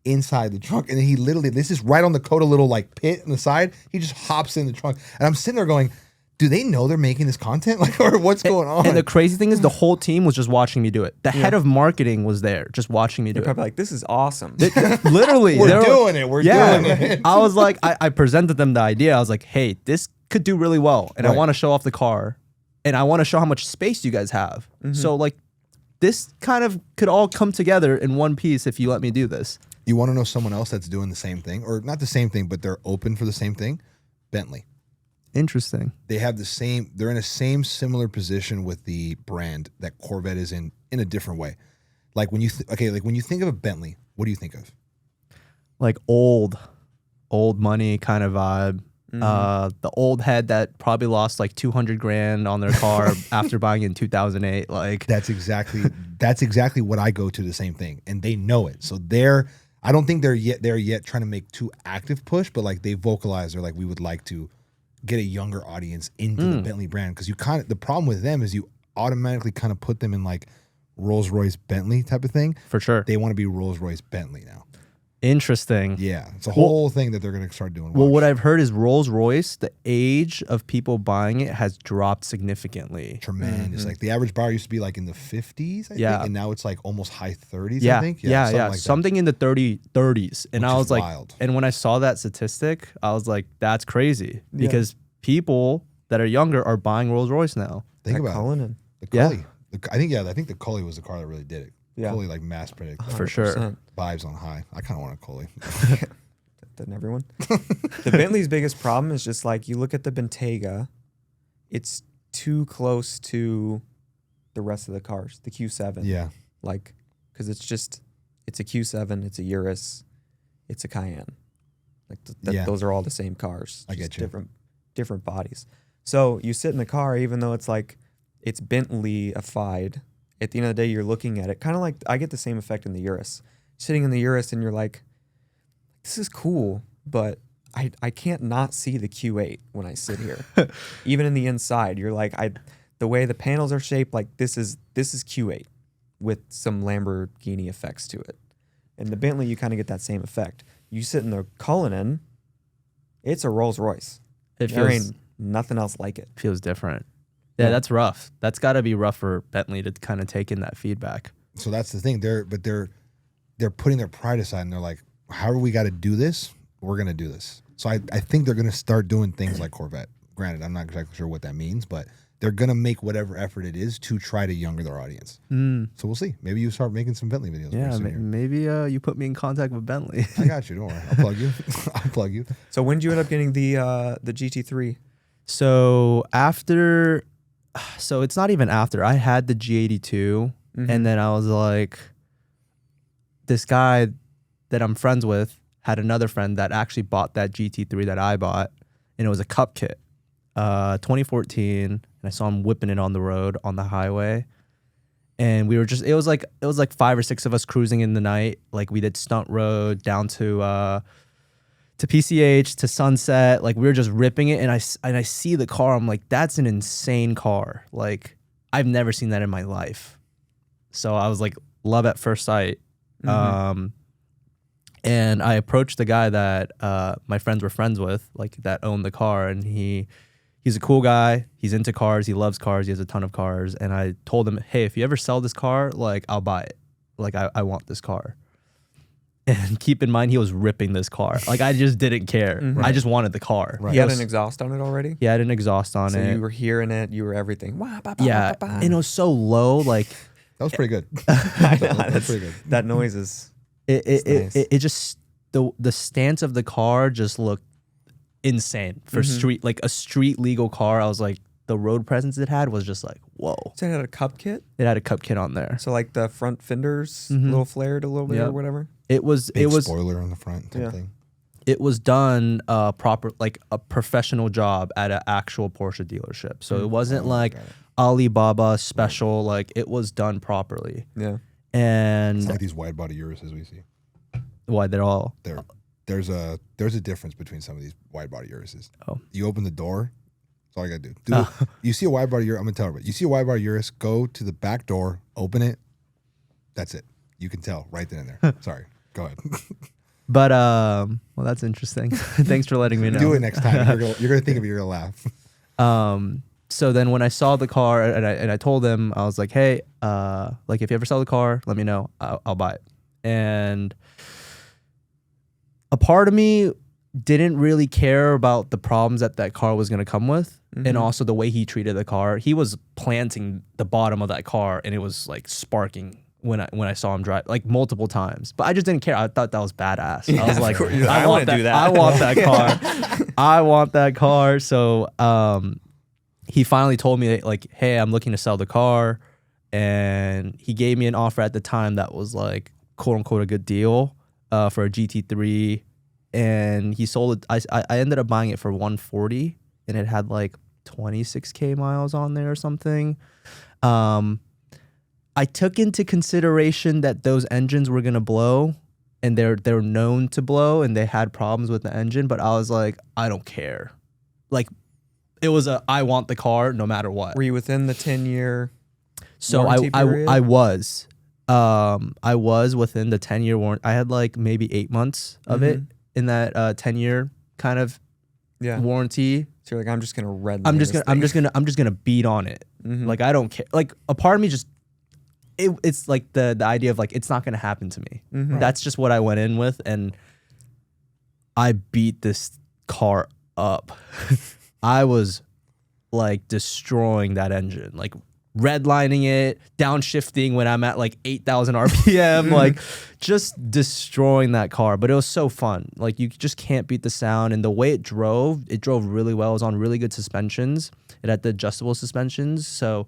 inside the trunk. And then he literally, this is right on the Coda little like pit on the side. He just hops in the trunk. And I'm sitting there going, do they know they're making this content? Like, or what's going on? And the crazy thing is the whole team was just watching me do it. The head of marketing was there just watching me do They're probably like, this is awesome. it. Literally. We're they were- doing it. We're doing it. I was like, I presented them the idea. I was like, hey, this could do really well. And I Right. want to show off the car. And I want to show how much space you guys have. So like this kind of could all come together in one piece if you let me do this. You want to know someone else that's doing the same thing, or not the same thing, but they're open for the same thing? Bentley. Interesting. They have the same, they're in a similar position with the brand that Corvette is in a different way. Like when you, like when you think of a Bentley, what do you think of? Like old money kind of vibe. The old head that probably lost like 200 grand on their car after buying it in 2008. Like That's exactly what I go to, the same thing. And they know it. So I don't think they're yet trying to make too active push, but like they vocalize, they're like, we would like to get a younger audience into the Bentley brand. Cause the problem with them is you automatically kind of put them in like Rolls Royce Bentley type of thing. for sure. They want to be Rolls Royce Bentley now. Interesting. Yeah. It's a whole thing that they're going to start doing. Well, Watch. what I've heard is Rolls Royce, the age of people buying it has dropped significantly. Tremendous. Like the average buyer used to be like in the 50s, I Yeah. think, and now it's like almost high 30s, Yeah, I think. yeah. something like that. Something in the 30s. And Which I is was like, wild. and when I saw that statistic, I was like, that's crazy because people that are younger are buying Rolls Royce now. Think That about it. Cullinan. The Yeah. Cully. I think the Cully was the car that really did it. Yeah. Cully like mass predict. For sure. 100%. Vibes on high. I kind of want a Cully. Doesn't everyone? The Bentley's biggest problem is just like you look at the Bentayga, it's too close to the rest of the cars, the Q7. Yeah. Like, because it's a Q7, it's a Urus, it's a Cayenne. Like Yeah. those are all the same cars. I just get you. Different bodies. So you sit in the car, even though it's like it's Bentley-ified. At the end of the day, you're looking at it kind of like I get the same effect in the Urus. Sitting in the Urus, and you're like, this is cool, but I can't not see the Q8 when I sit here. Even in the inside, you're like, the way the panels are shaped, like this is Q8 with some Lamborghini effects to it. And the Bentley, you kind of get that same effect. You sit in the Cullinan, it's a Rolls Royce. It There feels ain't nothing else like it. different. Yeah, that's rough. That's got to be rough for Bentley to kind of take in that feedback. So that's the thing. They're putting their pride aside and they're like, however we got to do this, we're going to do this. So I think they're going to start doing things like Corvette. Granted, I'm not exactly sure what that means, but they're going to make whatever effort it is to try to younger their audience. So we'll see. Maybe you start making some Bentley videos. Yeah, pretty soon here. maybe you put me in contact with Bentley. I got you. Don't worry. I'll plug you. I'll plug you. So when did you end up getting the GT3? So it's not even after. I had the G82, and then I was like, this guy that I'm friends with had another friend that actually bought that GT3 that I bought, and it was a cup kit, 2014, and I saw him whipping it on the road on the highway, and we were just it was like 5 or 6 of us cruising in the night, like we did Stunt Road down to PCH to Sunset, like we were just ripping it, and I see the car, I'm like, that's an insane car, like I've never seen that in my life, so I was like, love at first sight. And I approached the guy that my friends were friends with, like that owned the car, and he he's a cool guy. He's into cars. He loves cars. He has a ton of cars. And I told him, hey, if you ever sell this car, like, I'll buy it. Like, I want this car. And keep in mind, he was ripping this car. Like, I just didn't care. I just wanted the car. Right. He had an exhaust on it already? He had an exhaust on So it. you were hearing it. You were everything. Wah, ba, ba, Yeah. ba, ba, ba. And it was so low. Like, That was pretty good. I know, That's pretty good. that noise is... it nice. just, the stance of the car just looked insane for street, like a street legal car. I was like, the road presence it had was just like, whoa. So it had a cup kit? It had a cup kit on there. So like the front fenders, little flared a little bit or Yep. whatever? It was Big spoiler on the front type Yeah. thing. it was done proper, like a professional job at an actual Porsche dealership. So it wasn't like got it. Alibaba special. Like it was done properly. Yeah. And It's like these wide body Uruses we see. why they're all There's a difference between some of these wide body Uruses. Oh. You open the door. That's all you gotta do. You see a wide body Urus. I'm gonna tell you. You see a wide body Urus. Go to the back door. Open it. That's it. You can tell right then and there. Sorry. Go ahead. But well, that's interesting. Thanhanks for letting me know. Do it next time. You're gonna think of it. You're gonna laugh. So then when I saw the car and I told him, I was like, hey, like if you ever sell the car, let me know. I'll buy it. And a part of me didn't really care about the problems that car was going to come with. And also the way he treated the car. He was planting the bottom of that car and it was like sparking when I saw him drive like multiple times. But I just didn't care. I thought that was badass. I was like, I want that. I want that car. I want that car. So he finally told me like, hey, I'm looking to sell the car. And he gave me an offer at the time that was like, quote unquote, a good deal for a GT3. And he sold it. I ended up buying it for $140 and it had like 26K miles on there or something. I took into consideration that those engines were gonna blow, and they're known to blow, and they had problems with the engine. But I was like, I don't care. Like, it was I want the car no matter what. Were you within the 10-year So warranty period? I was within the 10-year warranty. I had like maybe 8 months of it in that 10-year kind of warranty. So you're like, I'm just gonna redline. I'm just gonna beat on it. Like I don't care. Like a part of me just it's like the idea of like it's not gonna happen to me. That's just what I went in with, and I beat this car up. I was like destroying that engine, like redlining it, downshifting when I'm at like 8,000 RPM, like just destroying that car. But it was so fun. Like you just can't beat the sound, and the way it drove really well. It was on really good suspensions. It had the adjustable suspensions, so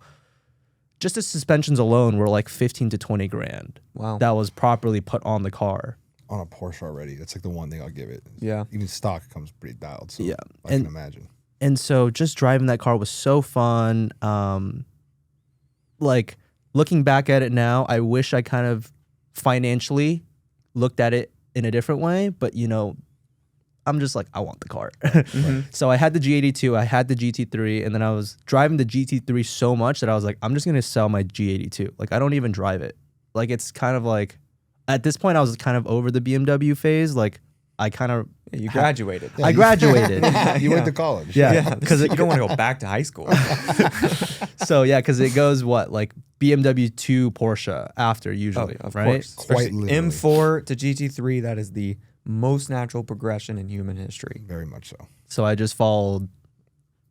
just the suspensions alone were like 15 to 20 grand. Wow. That was properly put on the car. On a Porsche already. That's like the one thing I'll give it. Yeah. Even stock comes pretty dialed. So Yeah. I can imagine. And so just driving that car was so fun. Like looking back at it now, I wish I kind of financially looked at it in a different way, but you know, I'm just like, I want the car. So I had the G82, I had the GT3, and then I was driving the GT3 so much that I was like, I'm just going to sell my G82. Like, I don't even drive it. Like, it's kind of like, at this point, I was kind of over the BMW phase. Like, I kind of... You graduated. I graduated. You went to college. Yeah. Because you don't want to go back to high school. So, yeah, because it goes, what, like BMW to Porsche after usually, Of right? course. Quite Especially literally. M4 to GT3, that is the most natural progression in human history. Very much so. So I just followed,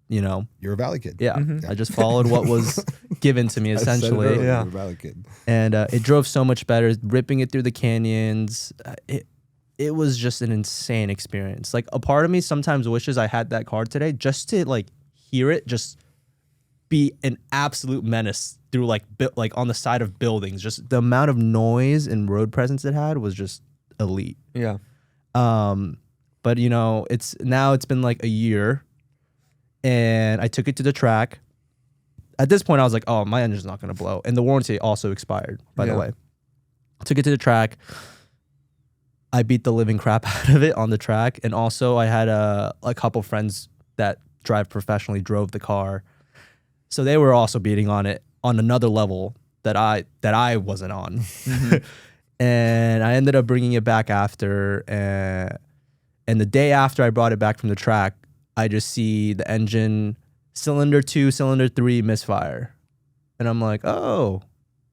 you know... You're a Valley kid. Yeah, I just followed what was given to me, I said it essentially. earlier, Yeah. You're a Valley kid. And it drove so much better, ripping it through the canyons. It was just an insane experience. Like, a part of me sometimes wishes I had that car today just to like hear it just be an absolute menace through like on the side of buildings. Just the amount of noise and road presence it had was just elite. Yeah. But you know, it's been like a year, and I took it to the track. At this point, I was like, oh, my engine's not gonna blow, and the warranty also expired, by the way. I took it to the track. I beat the living crap out of it on the track, and also I had a couple friends that drive professionally drove the car, so they were also beating on it on another level that I wasn't on. And I ended up bringing it back after, and the day after I brought it back from the track, I just see the engine cylinder 2, cylinder 3 misfire. And I'm like, oh,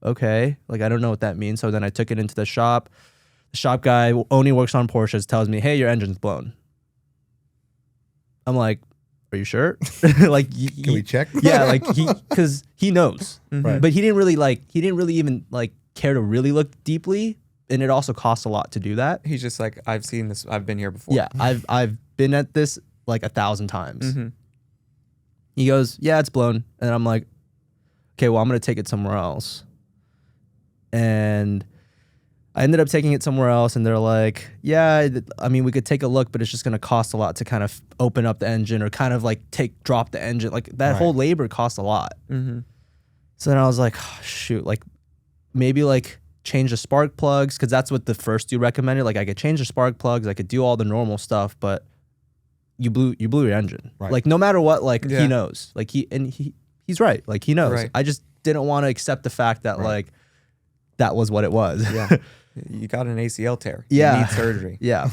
okay. Like, I don't know what that means. So then I took it into the shop. The shop guy only works on Porsches, tells me, hey, your engine's blown. I'm like, are you sure? Like, Can we check? Yeah, like because he knows, Right. but he didn't really even like care to really look deeply, and it also costs a lot to do that. He's just like, I've seen this. I've been here before. Yeah, I've been at this like 1,000 times. Mm-hmm. He goes, yeah, it's blown, and I'm like, okay, well, I'm gonna take it somewhere else, and I ended up taking it somewhere else, and they're like, yeah, I mean, we could take a look, but it's just going to cost a lot to kind of open up the engine or kind of like drop the engine. Like that whole labor costs a lot. Mm-hmm. So then I was like, oh, shoot, like maybe like change the spark plugs, because that's what the first dude recommended. Like I could change the spark plugs, I could do all the normal stuff, but you blew your engine. Right. Like no matter what, like Yeah. he knows. Like he's right. Like he knows. Right. I just didn't want to accept the fact that like that was what it was. Yeah. You got an ACL tear. Yeah. You need surgery. Yeah.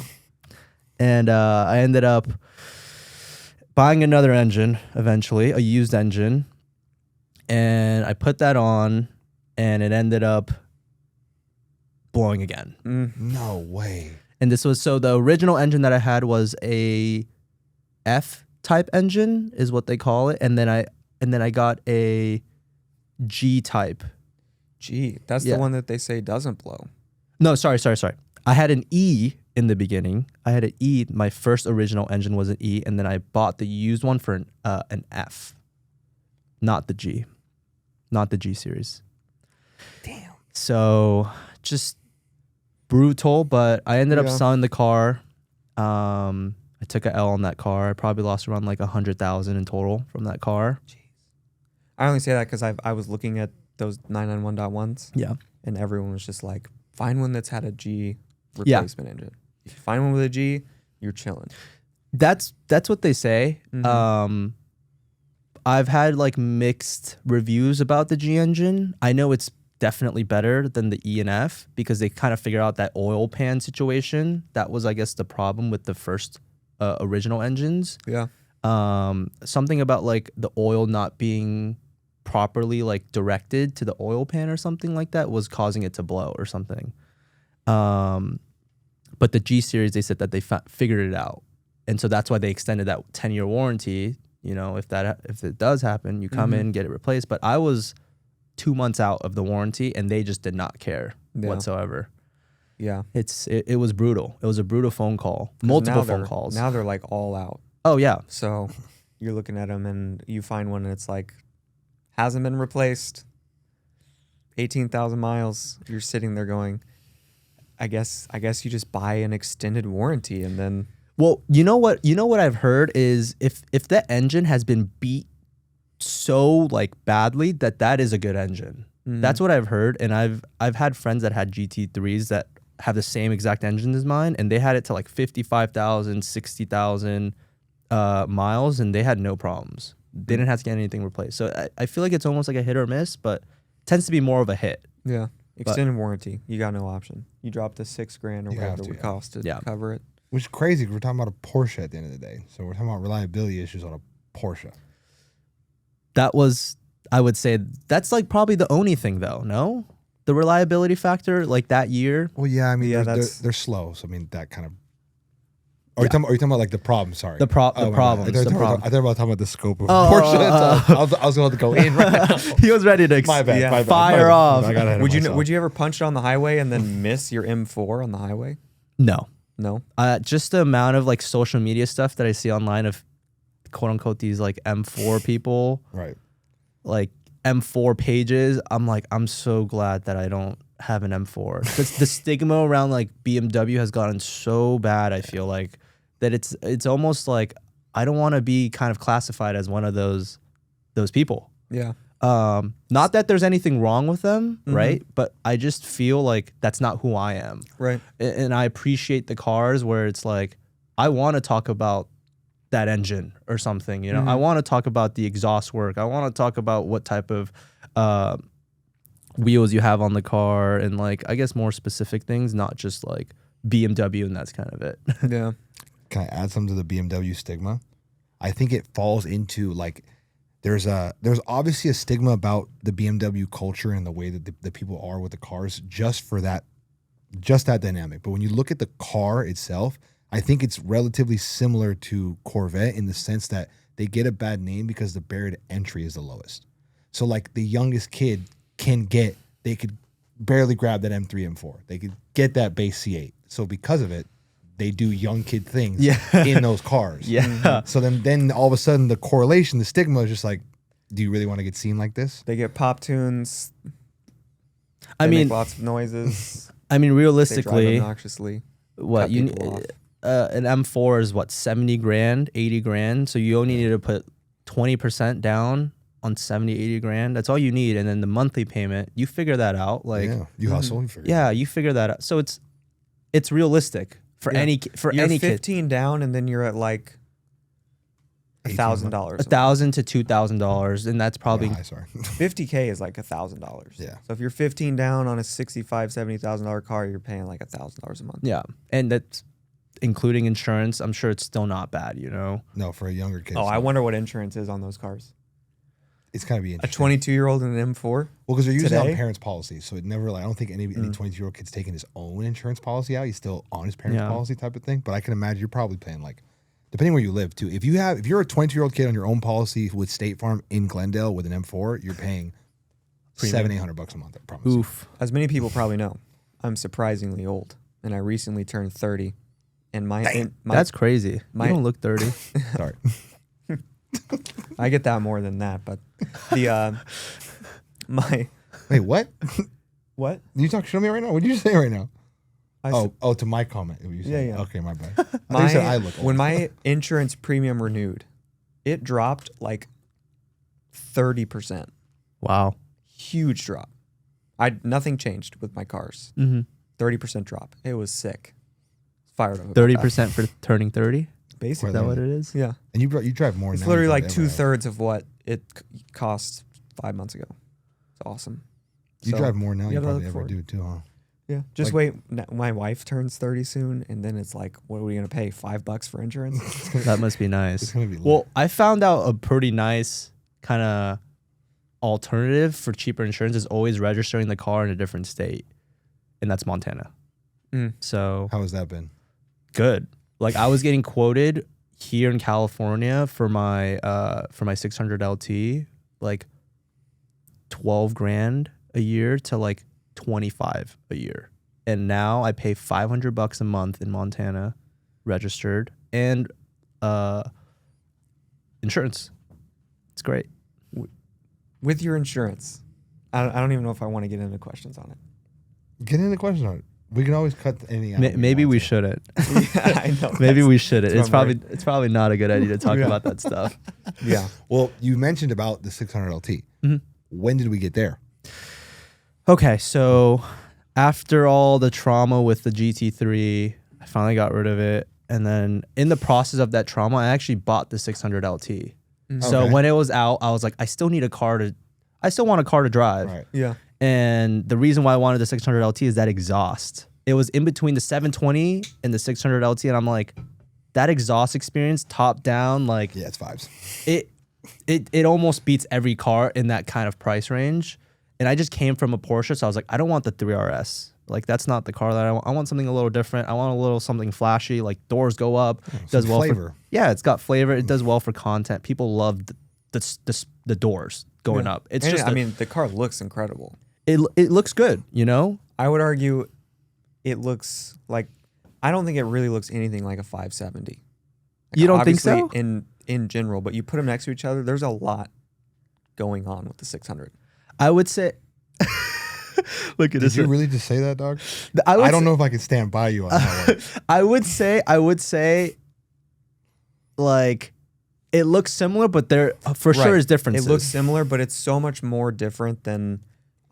And I ended up buying another engine eventually, a used engine. And I put that on, and it ended up blowing again. No way. And this was, so the original engine that I had was a F-type engine is what they call it. And then I got a G-type. Gee, that's Yeah. the one that they say doesn't blow. No, sorry. I had an E in the beginning. I had an E. My first original engine was an E, and then I bought the used one for an F, not the G series. Damn. So just brutal, but I ended up Yeah. selling the car. I took a L on that car. I probably lost around like 100,000 in total from that car. I only say that because I was looking at those 991.1s, Yeah. and everyone was just like, find one that's had a G replacement engine. If you find one with a G, you're chilling. That's what they say. Mhm. I've had like mixed reviews about the G engine. I know it's definitely better than the E and F because they kind of figure out that oil pan situation. That was, I guess, the problem with the first original engines. Yeah. Something about like the oil not being properly like directed to the oil pan or something like that was causing it to blow or something. But the G series, they said that they figured it out, and so that's why they extended that 10-year warranty. You know, if it does happen, you come in, get it replaced. But I was 2 months out of the warranty, and they just did not care whatsoever. Yeah. It was brutal. It was a brutal phone call, multiple phone calls. Now they're like all out. Oh yeah, So you're looking at them and you find one and it's like, hasn't been replaced, 18,000 miles. You're sitting there going, I guess you just buy an extended warranty and then. well, you know what I've heard is if the engine has been beat so like badly that is a good engine. That's what I've heard, and I've had friends that had GT3s that have the same exact engine as mine, and they had it to like 55,000, 60,000 miles, and they had no problems. They didn't have to get anything replaced. So I feel like it's almost like a hit or miss, but tends to be more of a hit. Yeah. Extended warranty. You got no option. You drop the $6,000 or You whatever have it to, would yeah. cost to cover it. Which is crazy because we're talking about a Porsche at the end of the day. So we're talking about reliability issues on a Porsche. That was, I would say, that's like probably the only thing though, no? The reliability factor, like that year. Well, yeah, I mean, Yeah, they're slow. So I mean, that kind of. Are you talking about like the problem? Sorry, The my problems. bad. I The problem. thought about talking about the scope of Oh, Porsche. I was going to go in right now. He was ready to My bad. Yeah. My bad, fire my bad. off. I got ahead of myself. Would you ever punch it on the highway and then miss your M4 on the highway? No. No. Just the amount of like social media stuff that I see online of quote unquote these like M4 people, Right. like M4 pages. I'm so glad that I don't have an M4. The stigma around like BMW has gotten so bad. I feel like that it's almost like I don't want to be kind of classified as one of those people. Yeah. Not that there's anything wrong with them, right? But I just feel like that's not who I am. Right. And I appreciate the cars where it's like, I want to talk about that engine or something, you know? I want to talk about the exhaust work. I want to talk about what type of wheels you have on the car and like, I guess more specific things, not just like BMW and that's kind of it. Yeah. Can I add something to the BMW stigma? I think it falls into like There's obviously a stigma about the BMW culture and the way that the people are with the cars just that dynamic. But when you look at the car itself, I think it's relatively similar to Corvette in the sense that they get a bad name because the barrier to entry is the lowest. So like the youngest kid they could barely grab that M3, M4. They could get that base C8. So because of it, they do young kid things in those cars. Yeah. So then all of a sudden the correlation, the stigma is just like, do you really want to get seen like this? They get pop tunes. I They mean, make lots of noises. I mean, They drive realistically, obnoxiously. what cut you people off. an M4 is what, 70 grand, 80 grand. So you only need to put 20% down on 70, 80 grand. That's all you need. And then the monthly payment, you figure that out. Like, yeah, you hustle, you figure it out. yeah, you figure that out. So it's realistic for Yeah. any You're any kid. 15 down, and then you're at like $1,000. $1,000 to $2,000, and that's probably Sorry. 50K is like $1,000. Yeah. So if you're 15 down on a $65,000-$70,000 car, you're paying like $1,000 a month. yeah, and that's including insurance. I'm sure it's still not bad, you know. No, for a younger kid. Oh, it's I not. wonder what insurance is on those cars. It's gotta be A interesting. 22-year-old in an M4. Well, because they're usually on today? parents' policies, so it never like I don't think any 22-year-old kid's taking his own insurance policy out. He's still on his parents' Yeah. policy type of thing. But I can imagine you're probably paying like, depending where you live too. If you're a 22-year-old kid on your own policy with State Farm in Glendale with an M4, you're paying $700-800 a month. I promise. you. Oof. As many people probably know, I'm surprisingly old, and I recently turned 30. And my That's crazy. my- You don't look 30. Sorry. I get that more than that, but the my Wait, what? what? You talk shit on me right now? What did you say right now? I s- To my comment. What you Yeah, said. yeah. Okay, my bad. I thought you said I look old. when my insurance premium renewed, it dropped like 30%. Wow. Huge drop. Nothing changed with my cars. Mm-hmm. 30% drop. It was sick. Fired up. about that. 30% for turning 30. Basically. Is that what it is? Yeah. and you drive more It's now literally than like ever have. 2/3 of what it cost 5 months ago. It's awesome. You So, drive more now you you gotta probably look ever forward. do too, huh? Yeah. Just Like- wait. My wife turns 30 soon, and then it's like, what are we going to pay? $5 for insurance? That must be It's nice. gonna be lit. Well, I found out a pretty nice kind of alternative for cheaper insurance is always registering the car in a different state, and that's Montana. Mm. So How has that been? good. Like I was getting quoted here in California for my 600 LT like 12 grand a year to like 25 a year. And now I pay $500 a month in Montana registered and insurance. It's great. With your insurance. I don't even know if I want to get into questions on it. Get into the question on it. We can always cut any out. Maybe we want to. shouldn't. Yeah, I know. Maybe That's- we shouldn't. that's It's what I'm probably not a good idea to talk Yeah. about that stuff. Yeah. Well, you mentioned about the 600 LT. Mhm. When did we get there? Okay, so after all the trauma with the GT3, I finally got rid of it. And then in the process of that trauma, I actually bought the 600 LT. So Okay. when it was out, I was like, I still want a car to drive. Right. Yeah. And the reason why I wanted the 600 LT is that exhaust. It was in between the 720 and the 600 LT. And I'm like, that exhaust experience top down, like Yeah, it's vibes. it almost beats every car in that kind of price range. And I just came from a Porsche, so I was like, I don't want the 3 RS. Like that's not the car that I want. I want something a little different. I want a little something flashy, like doors go up. Does some well flavor. for yeah, it's got flavor. It does well for content. People love the doors going Yeah. up. It's And just I mean, the car looks incredible. it looks good, you know? I would argue it looks like, I don't think it really looks anything like a 570. Like, You don't think so? obviously in general, but you put them next to each other, there's a lot going on with the 600. I would say look at Did this. you really just say that, dog? I, would I don't say- know if I can stand by you on that one. I would say like it looks similar, but there for sure Right. is differences. It looks similar, but it's so much more different than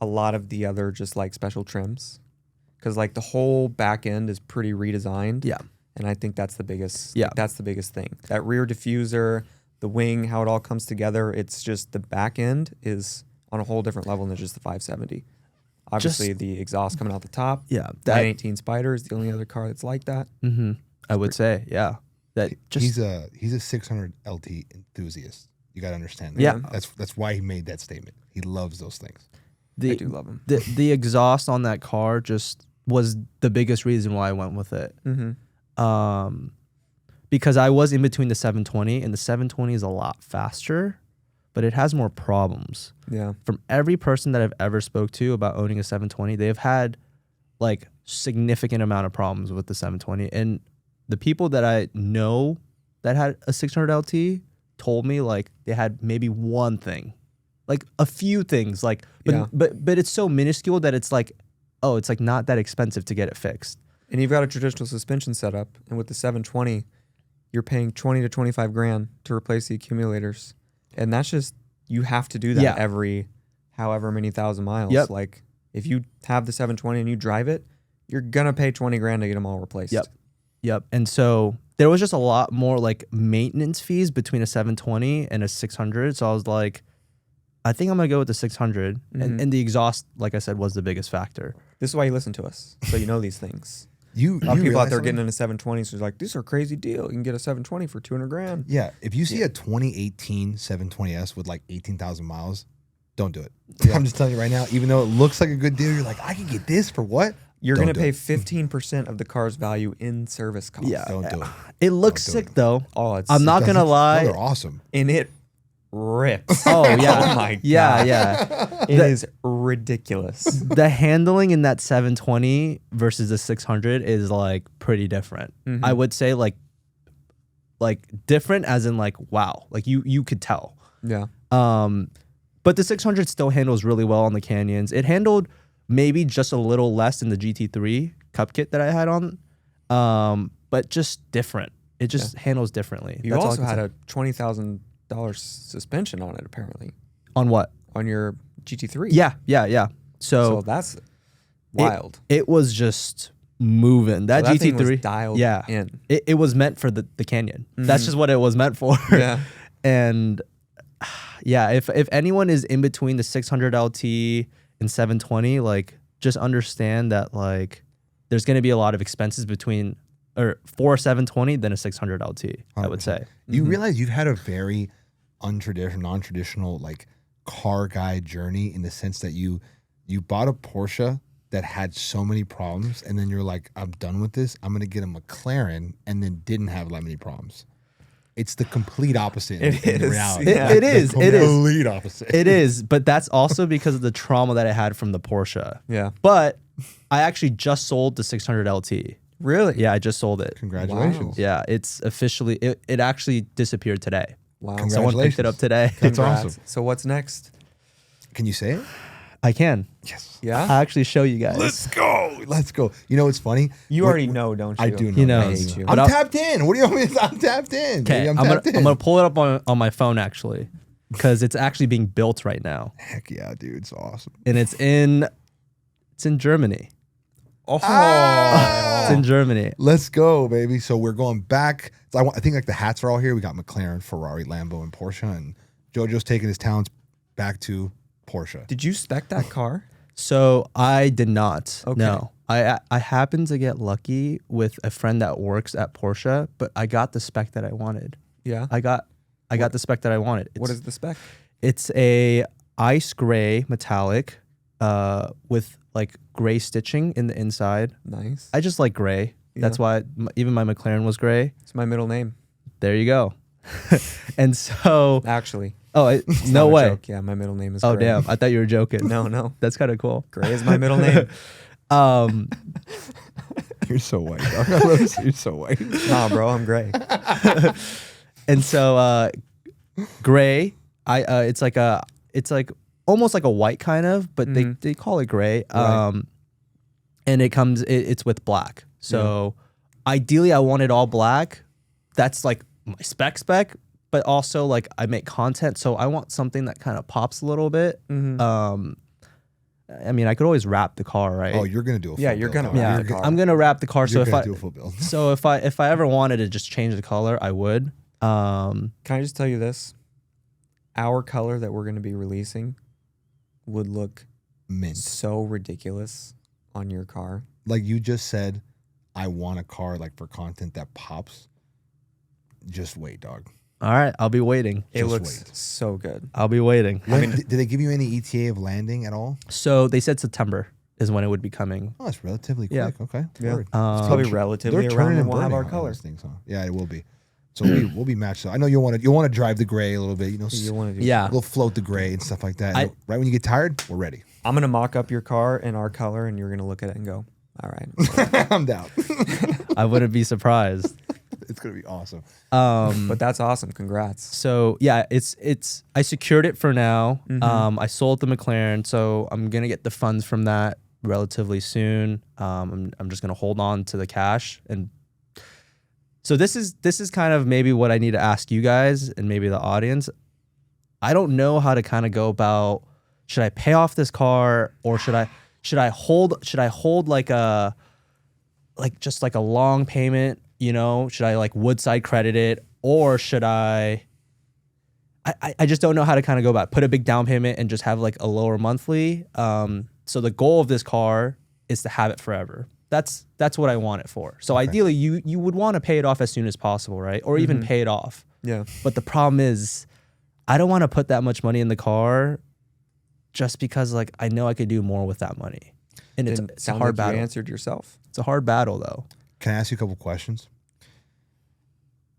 a lot of the other just like special trims. Because like the whole back end is pretty redesigned. Yeah. And I think that's the biggest. Yeah. That's the biggest thing. That rear diffuser, the wing, how it all comes together. It's just the back end is on a whole different level than just the 570. Obviously, the exhaust coming out the top. Yeah, 918 Spider is the only other car that's like that. I would say, yeah. That just He's a 600 LT enthusiast. You got to understand that. Yeah. That's why he made that statement. He loves those things. I do love them. The exhaust on that car just was the biggest reason why I went with it. Because I was in between the 720, and the 720 is a lot faster, but it has more problems. Yeah. From every person that I've ever spoke to about owning a 720, they've had like significant amount of problems with the 720. And the people that I know that had a 600 LT told me like they had maybe one thing, like a few things, like, but it's so minuscule that it's like, oh, it's like not that expensive to get it fixed. And you've got a traditional suspension setup, and with the 720, you're paying 20 to 25 grand to replace the accumulators. And that's just, you have to do that every however many thousand miles. Yep. Like if you have the 720 and you drive it, you're going to pay 20 grand to get them all replaced. Yep. And so there was just a lot more like maintenance fees between a 720 and a 600. So I was like, I think I'm going to go with the 600. And the exhaust, like I said, was the biggest factor. This is why you listen to us. So you know these things. You people out realize there something? getting into 720s who's like, these are a crazy deal. You can get a 720 for 200 grand. Yeah. If you see a 2018 720S with like 18,000 miles, don't do it. I'm just telling you right now, even though it looks like a good deal, you're like, I can get this for what? You're going to Don't pay do it. 15% of the car's value in service costs. Yeah. Don't do it. It looks Don't do sick it. though. Oh, it's I'm not going to lie. No, they're awesome. and it rips. Oh, yeah. Oh my god. Yeah. It is ridiculous. The handling in that 720 versus the 600 is like pretty different. I would say like different as in like, wow, like you could tell. Yeah. But the 600 still handles really well on the Canyons. It handled maybe just a little less than the GT3 Cup Kit that I had on, but just different. It just handles differently. You also had a $20,000 suspension on it, apparently. On what? On your GT3. Yeah. So that's wild. It was just moving. That So GT3 thing was dialed in. It was meant for the Canyon. That's just what it was meant for. Yeah. And yeah, if anyone is in between the 600 LT and 720, like just understand that like there's going to be a lot of expenses between or for a 720 than a 600 LT, I would say. You realize you've had a very non-traditional like car guy journey in the sense that you bought a Porsche that had so many problems, and then you're like, I'm done with this. I'm gonna get a McLaren, and then didn't have that many problems. It's the complete opposite in reality. It is. The complete opposite. It is, but that's also because of the trauma that I had from the Porsche. Yeah. But I actually just sold the 600 LT. Really? Yeah, I just sold it. Congratulations. Wow. Yeah, it's officially, it actually disappeared today. Wow. Someone picked it up today. That's Congrats. awesome. So what's next? Can you say it? I can. Yes. Yeah? I'll actually show you guys. Let's go. You know what's funny? You already know, don't you? I do know. He knows. I hate you. But I'm I'll- tapped in. What do you want me to I'm tapped in. Okay, baby. I'm gonna pull it up on my phone actually, because it's actually being built right now, Heck yeah, dude. It's awesome. and it's in Germany. Oh. It's in Germany. Let's go, baby. So we're going back. So I think like the hats are all here. We got McLaren, Ferrari, Lambo, and Porsche. And JoJo's taking his talents back to Porsche. Did you spec that car? So I did not. Okay. No, I happened to get lucky with a friend that works at Porsche, but I got the spec that I wanted. Yeah. I got the spec that I wanted. What is the spec? It's a ice gray metallic, with like gray stitching in the inside. Nice. I just like gray. That's why even my McLaren was gray. It's my middle name, There you go. And so, actually. no Not a way. joke. Yeah, my middle name is Oh Gray. damn! I thought you were joking. No. That's kind of cool. Gray is my middle name. You're so white, dog. You're so white. Nah, bro, I'm Gray. And so, gray. It's like almost like a white kind of, but they call it gray. Right. And it's with black. So ideally, I want it all black. That's like my spec, but also like I make content, so I want something that kind of pops a little bit. I mean, I could always wrap the car, right? Oh, you're gonna do a full Yeah, you're build, gonna dog. wrap yeah, the car. I'm gonna wrap the car. So You're if gonna I do a full build. so if I ever wanted to just change the color, I would. Can I just tell you this? Our color that we're going to be releasing would look Mint. so ridiculous on your car. Like you just said, I want a car like for content that pops. Just wait, dog. All right, I'll be waiting. It Just looks wait. so good. I'll be waiting. Did they give you any ETA of landing at all? So they said September is when it would be coming. Oh, it's relatively Yeah. quick. Okay. Yeah. Word. It's probably They're relatively turning around when and we'll have burning our on color. those things, huh? Yeah, it will be. So we'll be matched. So I know you'll want to drive the gray a little bit. You know, You want to do? Yeah. we'll float the gray and stuff like that. And right when you get tired, we're ready. I'm gonna mock up your car in our color, and you're gonna look at it and go, "All right." I'm down. I wouldn't be surprised. It's gonna be awesome. But that's awesome. Congrats. So yeah, it's I secured it for now. Mm-hmm. I sold the McLaren, so I'm gonna get the funds from that relatively soon. I'm just gonna hold on to the cash, and so this is kind of maybe what I need to ask you guys and maybe the audience. I don't know how to kind of go about, should I pay off this car or should I hold like just like a long payment, you know? Should I like Woodside credit it, or should I just don't know how to kind of go about it. Put a big down payment and just have like a lower monthly. So the goal of this car is to have it forever. That's what I want it for. So ideally you would want to pay it off as soon as possible, right? Or even pay it off. Yeah. But the problem is I don't want to put that much money in the car just because like I know I could do more with that money. And it's a Sound hard like battle. you answered yourself. It's a hard battle though. Can I ask you a couple questions?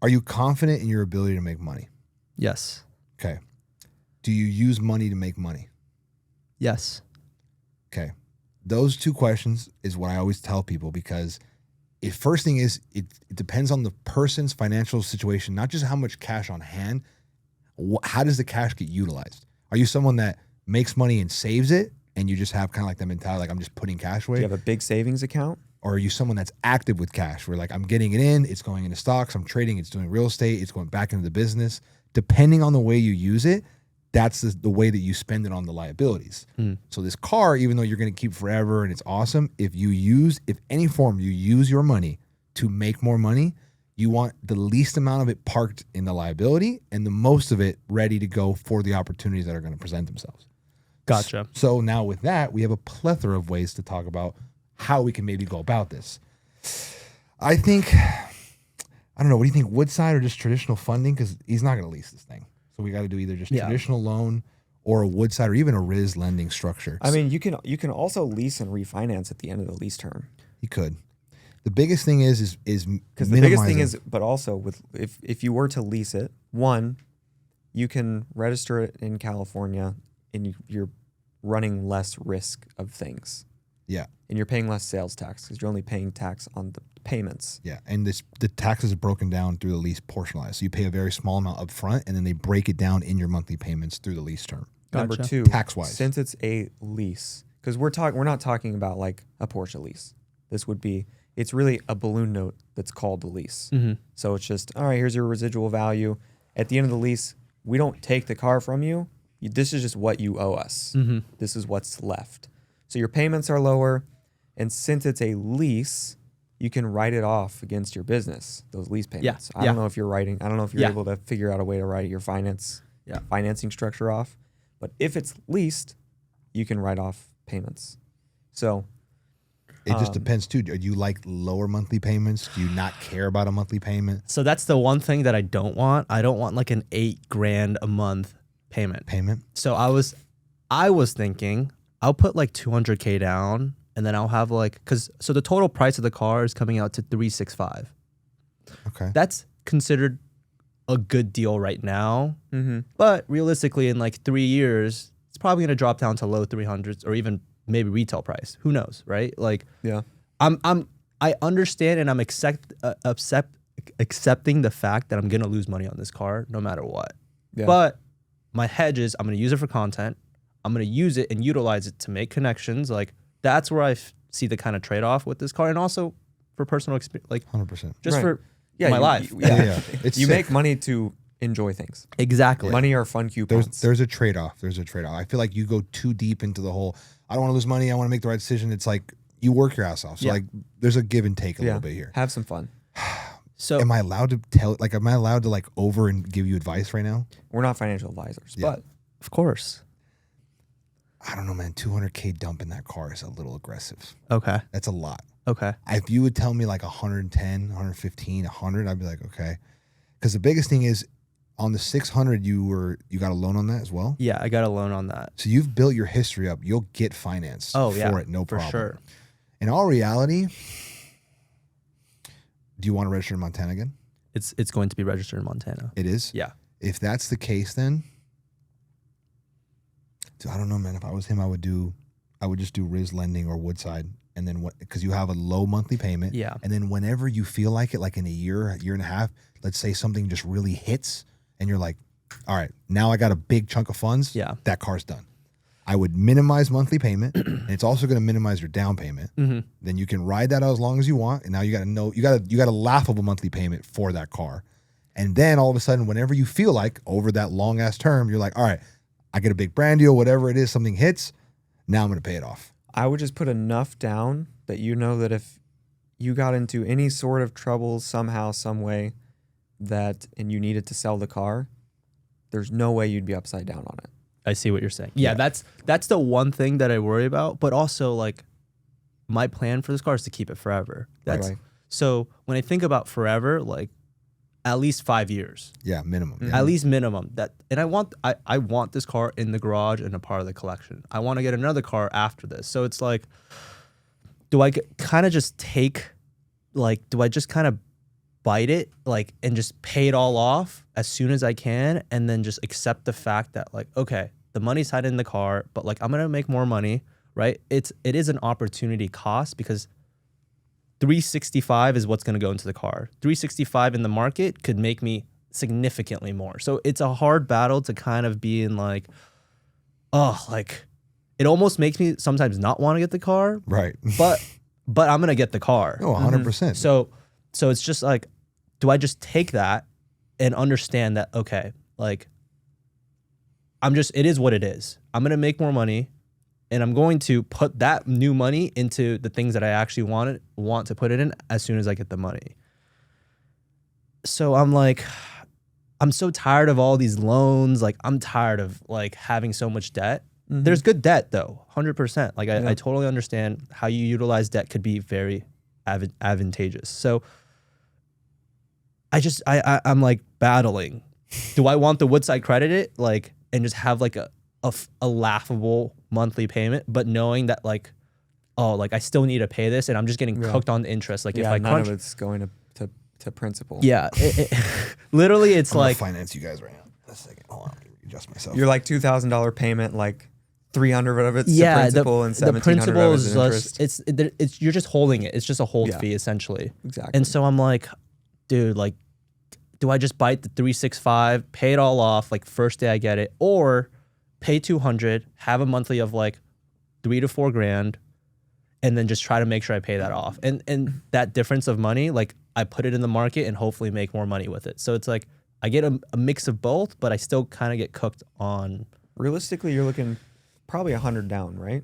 Are you confident in your ability to make money? Yes. Okay. Do you use money to make money? Yes. Okay. Those two questions is what I always tell people, because first thing is it depends on the person's financial situation, not just how much cash on hand. How does the cash get utilized? Are you someone that makes money and saves it, and you just have kind of like that mentality, like I'm just putting cash away? Do you have a big savings account? Or are you someone that's active with cash, where like I'm getting it in, it's going into stocks, I'm trading, it's doing real estate, it's going back into the business? Depending on the way you use it, that's the way that you spend it on the liabilities. So this car, even though you're going to keep forever and it's awesome, if any form you use your money to make more money, you want the least amount of it parked in the liability and the most of it ready to go for the opportunities that are going to present themselves. Gotcha. So now with that, we have a plethora of ways to talk about how we can maybe go about this. I don't know. What do you think? Woodside or just traditional funding? Because he's not going to lease this thing. So we got to do either just traditional loan or a Woodside or even a RIS lending structure. I mean, you can also lease and refinance at the end of the lease term. You could. The biggest thing is because the biggest thing is, but also with if you were to lease it, one, you can register it in California and you're running less risk of things. Yeah. And you're paying less sales tax because you're only paying tax on the payments. Yeah, and the taxes are broken down through the lease portionalized. So you pay a very small amount up front, and then they break it down in your monthly payments through the lease term. Number Gotcha. two, Tax-wise. since it's a lease, because we're not talking about like a Porsche lease. It's really a balloon note that's called a lease. So it's just, all right, here's your residual value. At the end of the lease, we don't take the car from you. This is just what you owe us. This is what's left. So your payments are lower, and since it's a lease, you can write it off against your business, those lease payments. I don't know if you're able to figure out a way to write your financing structure off. But if it's leased, you can write off payments. So it just depends too. Do you like lower monthly payments? Do you not care about a monthly payment? So that's the one thing that I don't want. I don't want like an $8,000 a month payment. So I was thinking I'll put like $200K down, and then I'll have so the total price of the car is coming out to $365. Okay. That's considered a good deal right now. But realistically, in like 3 years, it's probably going to drop down to low 300s or even maybe retail price. Who knows, right? Like, yeah, I understand, and I'm accepting the fact that I'm going to lose money on this car no matter what. Yeah. But my hedge is I'm going to use it for content. I'm going to use it and utilize it to make connections. Like, that's where I see the kind of trade-off with this car, and also for personal experience, like 100%. just Right. for my life. Yeah. It's you sick. make money to enjoy things. Exactly. Money are fun coupons. There's a trade-off. I feel like you go too deep into the whole, I don't want to lose money, I want to make the right decision. It's like you work your ass off. So like there's a give and take a little bit here. Have some fun. So Am I allowed to like over and give you advice right now? We're not financial advisors, Yeah. but of course. I don't know, man. $200K dump in that car is a little aggressive. Okay. That's a lot. Okay. If you would tell me like 110, 115, 100, I'd be like, okay. Because the biggest thing is on the 600, you got a loan on that as well? Yeah, I got a loan on that. So you've built your history up. You'll get finance for it, no problem. For sure. In all reality, do you want to register in Montana again? It's going to be registered in Montana. It is? Yeah. If that's the case, then dude, I don't know, man. If I was him, I would just do Riz Lending or Woodside, and then what? Because you have a low monthly payment. Yeah. And then whenever you feel like it, like in a year and a half, let's say something just really hits, and you're like, all right, now I got a big chunk of funds. Yeah. That car's done. I would minimize monthly payment, and it's also going to minimize your down payment. Then you can ride that out as long as you want, and now you got to know you got a laughable monthly payment for that car, and then all of a sudden, whenever you feel like over that long ass term, you're like, all right, I get a big brand deal, whatever it is, something hits, now I'm going to pay it off. I would just put enough down that you know that if you got into any sort of trouble somehow, some way, and you needed to sell the car, there's no way you'd be upside down on it. I see what you're saying. Yeah, that's the one thing that I worry about. But also, like, my plan for this car is to keep it forever. Right. So when I think about forever, like, at least 5 years. Yeah, minimum. Yeah. At least minimum. And I want this car in the garage and a part of the collection. I want to get another car after this. So it's like, do I kind of just do I just kind of bite it, like, and just pay it all off as soon as I can, and then just accept the fact that, like, okay, the money's tied in the car, but, like, I'm gonna make more money, right? It is an opportunity cost, because $365 is what's gonna go into the car. $365 in the market could make me significantly more. So it's a hard battle to kind of be in, like, oh, like, it almost makes me sometimes not want to get the car, Right. but I'm gonna get the car. Oh, 100%. So it's just like, do I just take that and understand that, okay, like, it is what it is. I'm going to make more money, and I'm going to put that new money into the things that I actually want to put it in as soon as I get the money. So I'm like, I'm so tired of all these loans. Like, I'm tired of, like, having so much debt. There's good debt though, 100%. Like, I totally understand how you utilize debt could be very advantageous. So I'm like battling. Do I want the Woodside credited, like, and just have like a laughable monthly payment, but knowing that, like, oh, like, I still need to pay this, and I'm just getting cooked on the interest. Like, if I none of it's going to principal. Yeah, literally, it's I'm like, gonna finance you guys right now. A second, hold on, let me adjust myself. You're like $2,000 payment, like 300 of it's to principal and 1,700 of it's interest. It's you're just holding it. It's just a hold fee essentially. Exactly. And so I'm like, dude, like, do I just bite the 365, pay it all off, like, first day I get it, or pay 200, have a monthly of like $3 to $4 grand, and then just try to make sure I pay that off. And that difference of money, like, I put it in the market and hopefully make more money with it. So it's like I get a mix of both, but I still kind of get cooked on. Realistically, you're looking probably 100 down, right?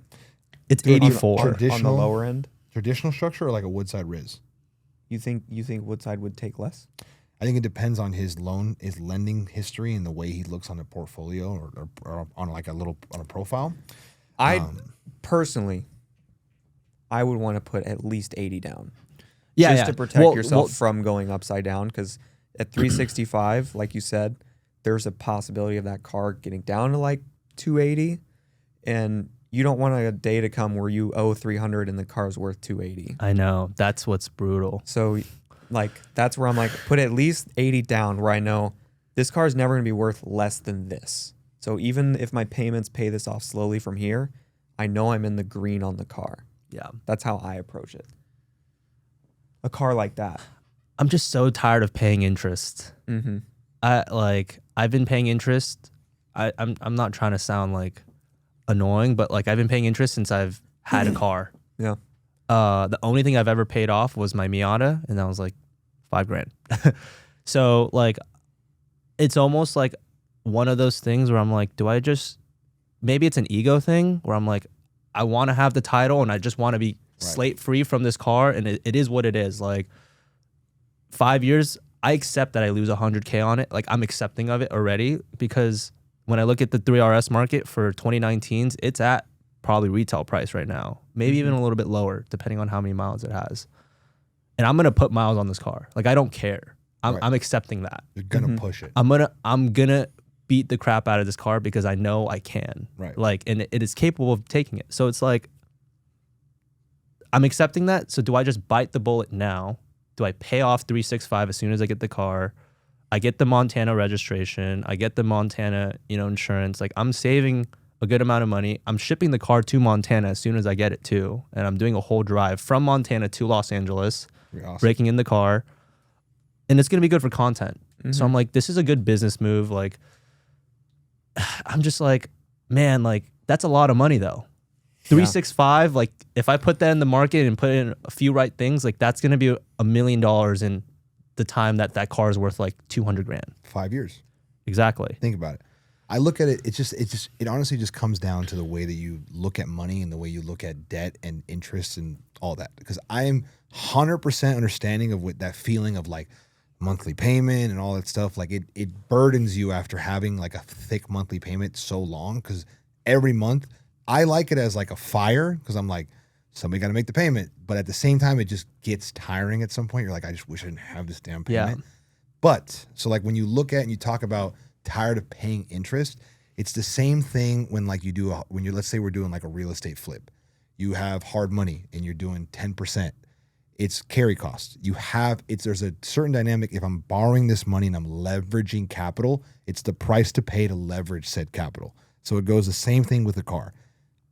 It's 84 on the lower end. Traditional structure, or like a Woodside Riz? You think Woodside would take less? I think it depends on his lending history and the way he looks on a portfolio or on like on a profile. Personally, I would want to put at least 80 down. Yeah, just to protect yourself from going upside down, because at 365, like you said, there's a possibility of that car getting down to like 280, and you don't want a day to come where you owe 300 and the car's worth 280. I know, that's what's brutal. So, like, that's where I'm like, put at least 80 down, where I know this car's never going to be worth less than this. So even if my payments pay this off slowly from here, I know I'm in the green on the car. Yeah, that's how I approach it. A car like that. I'm just so tired of paying interest. I've been paying interest. I'm not trying to sound like annoying, but like, I've been paying interest since I've had a car. Yeah. The only thing I've ever paid off was my Miata, and that was like $5 grand. So like, it's almost like one of those things where I'm like, maybe it's an ego thing where I'm like, I want to have the title and I just want to be slate free from this car, and it is what it is. Like, 5 years, I accept that I lose 100K on it. Like, I'm accepting of it already, because when I look at the 3RS market for 2019s, it's at probably retail price right now, maybe even a little bit lower, depending on how many miles it has. And I'm gonna put miles on this car. Like, I don't care. I'm Right. I'm accepting that. You're gonna Mhm. push it. I'm gonna beat the crap out of this car because I know I can. Right. Like, and it is capable of taking it. So it's like, I'm accepting that. So do I just bite the bullet now? Do I pay off 365 as soon as I get the car? I get the Montana registration. I get the Montana, insurance. Like, I'm saving a good amount of money. I'm shipping the car to Montana as soon as I get it too. And I'm doing a whole drive from Montana to Los Angeles, Pretty awesome. breaking in the car. And it's going to be good for content. So Mhm. I'm like, this is a good business move. Like, I'm just like, man, like, that's a lot of money though. 365, like, if I put that in the market and put in a few right things, like, that's going to be $1 million in the time that car is worth like 200 grand. 5 years. Exactly. Think about it. I look at it. It honestly just comes down to the way that you look at money and the way you look at debt and interest and all that. Because I am 100% understanding of what that feeling of like monthly payment and all that stuff. Like it burdens you after having like a thick monthly payment so long. Because every month I like it as like a fire because I'm like, somebody got to make the payment. But at the same time, it just gets tiring at some point. You're like, I just wish I didn't have this damn payment. Yeah. But so like when you look at and you talk about tired of paying interest, it's the same thing when like you do when you're, let's say we're doing like a real estate flip. You have hard money and you're doing 10%. It's carry costs. There's a certain dynamic. If I'm borrowing this money and I'm leveraging capital, it's the price to pay to leverage said capital. So it goes the same thing with the car.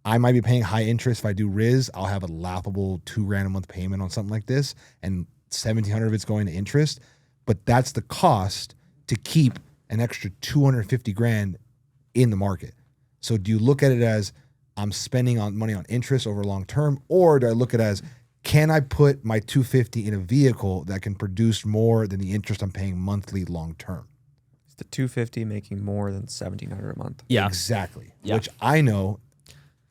I might be paying high interest. If I do Riz, I'll have a laughable $2,000 a month payment on something like this, and 1,700 of it's going to interest. But that's the cost to keep an extra 250 grand in the market. So do you look at it as I'm spending money on interest over long term, or do I look at it as can I put my 250 in a vehicle that can produce more than the interest I'm paying monthly long term? Is the 250 making more than 1,700 a month? Yeah. Exactly. Yeah. Which I know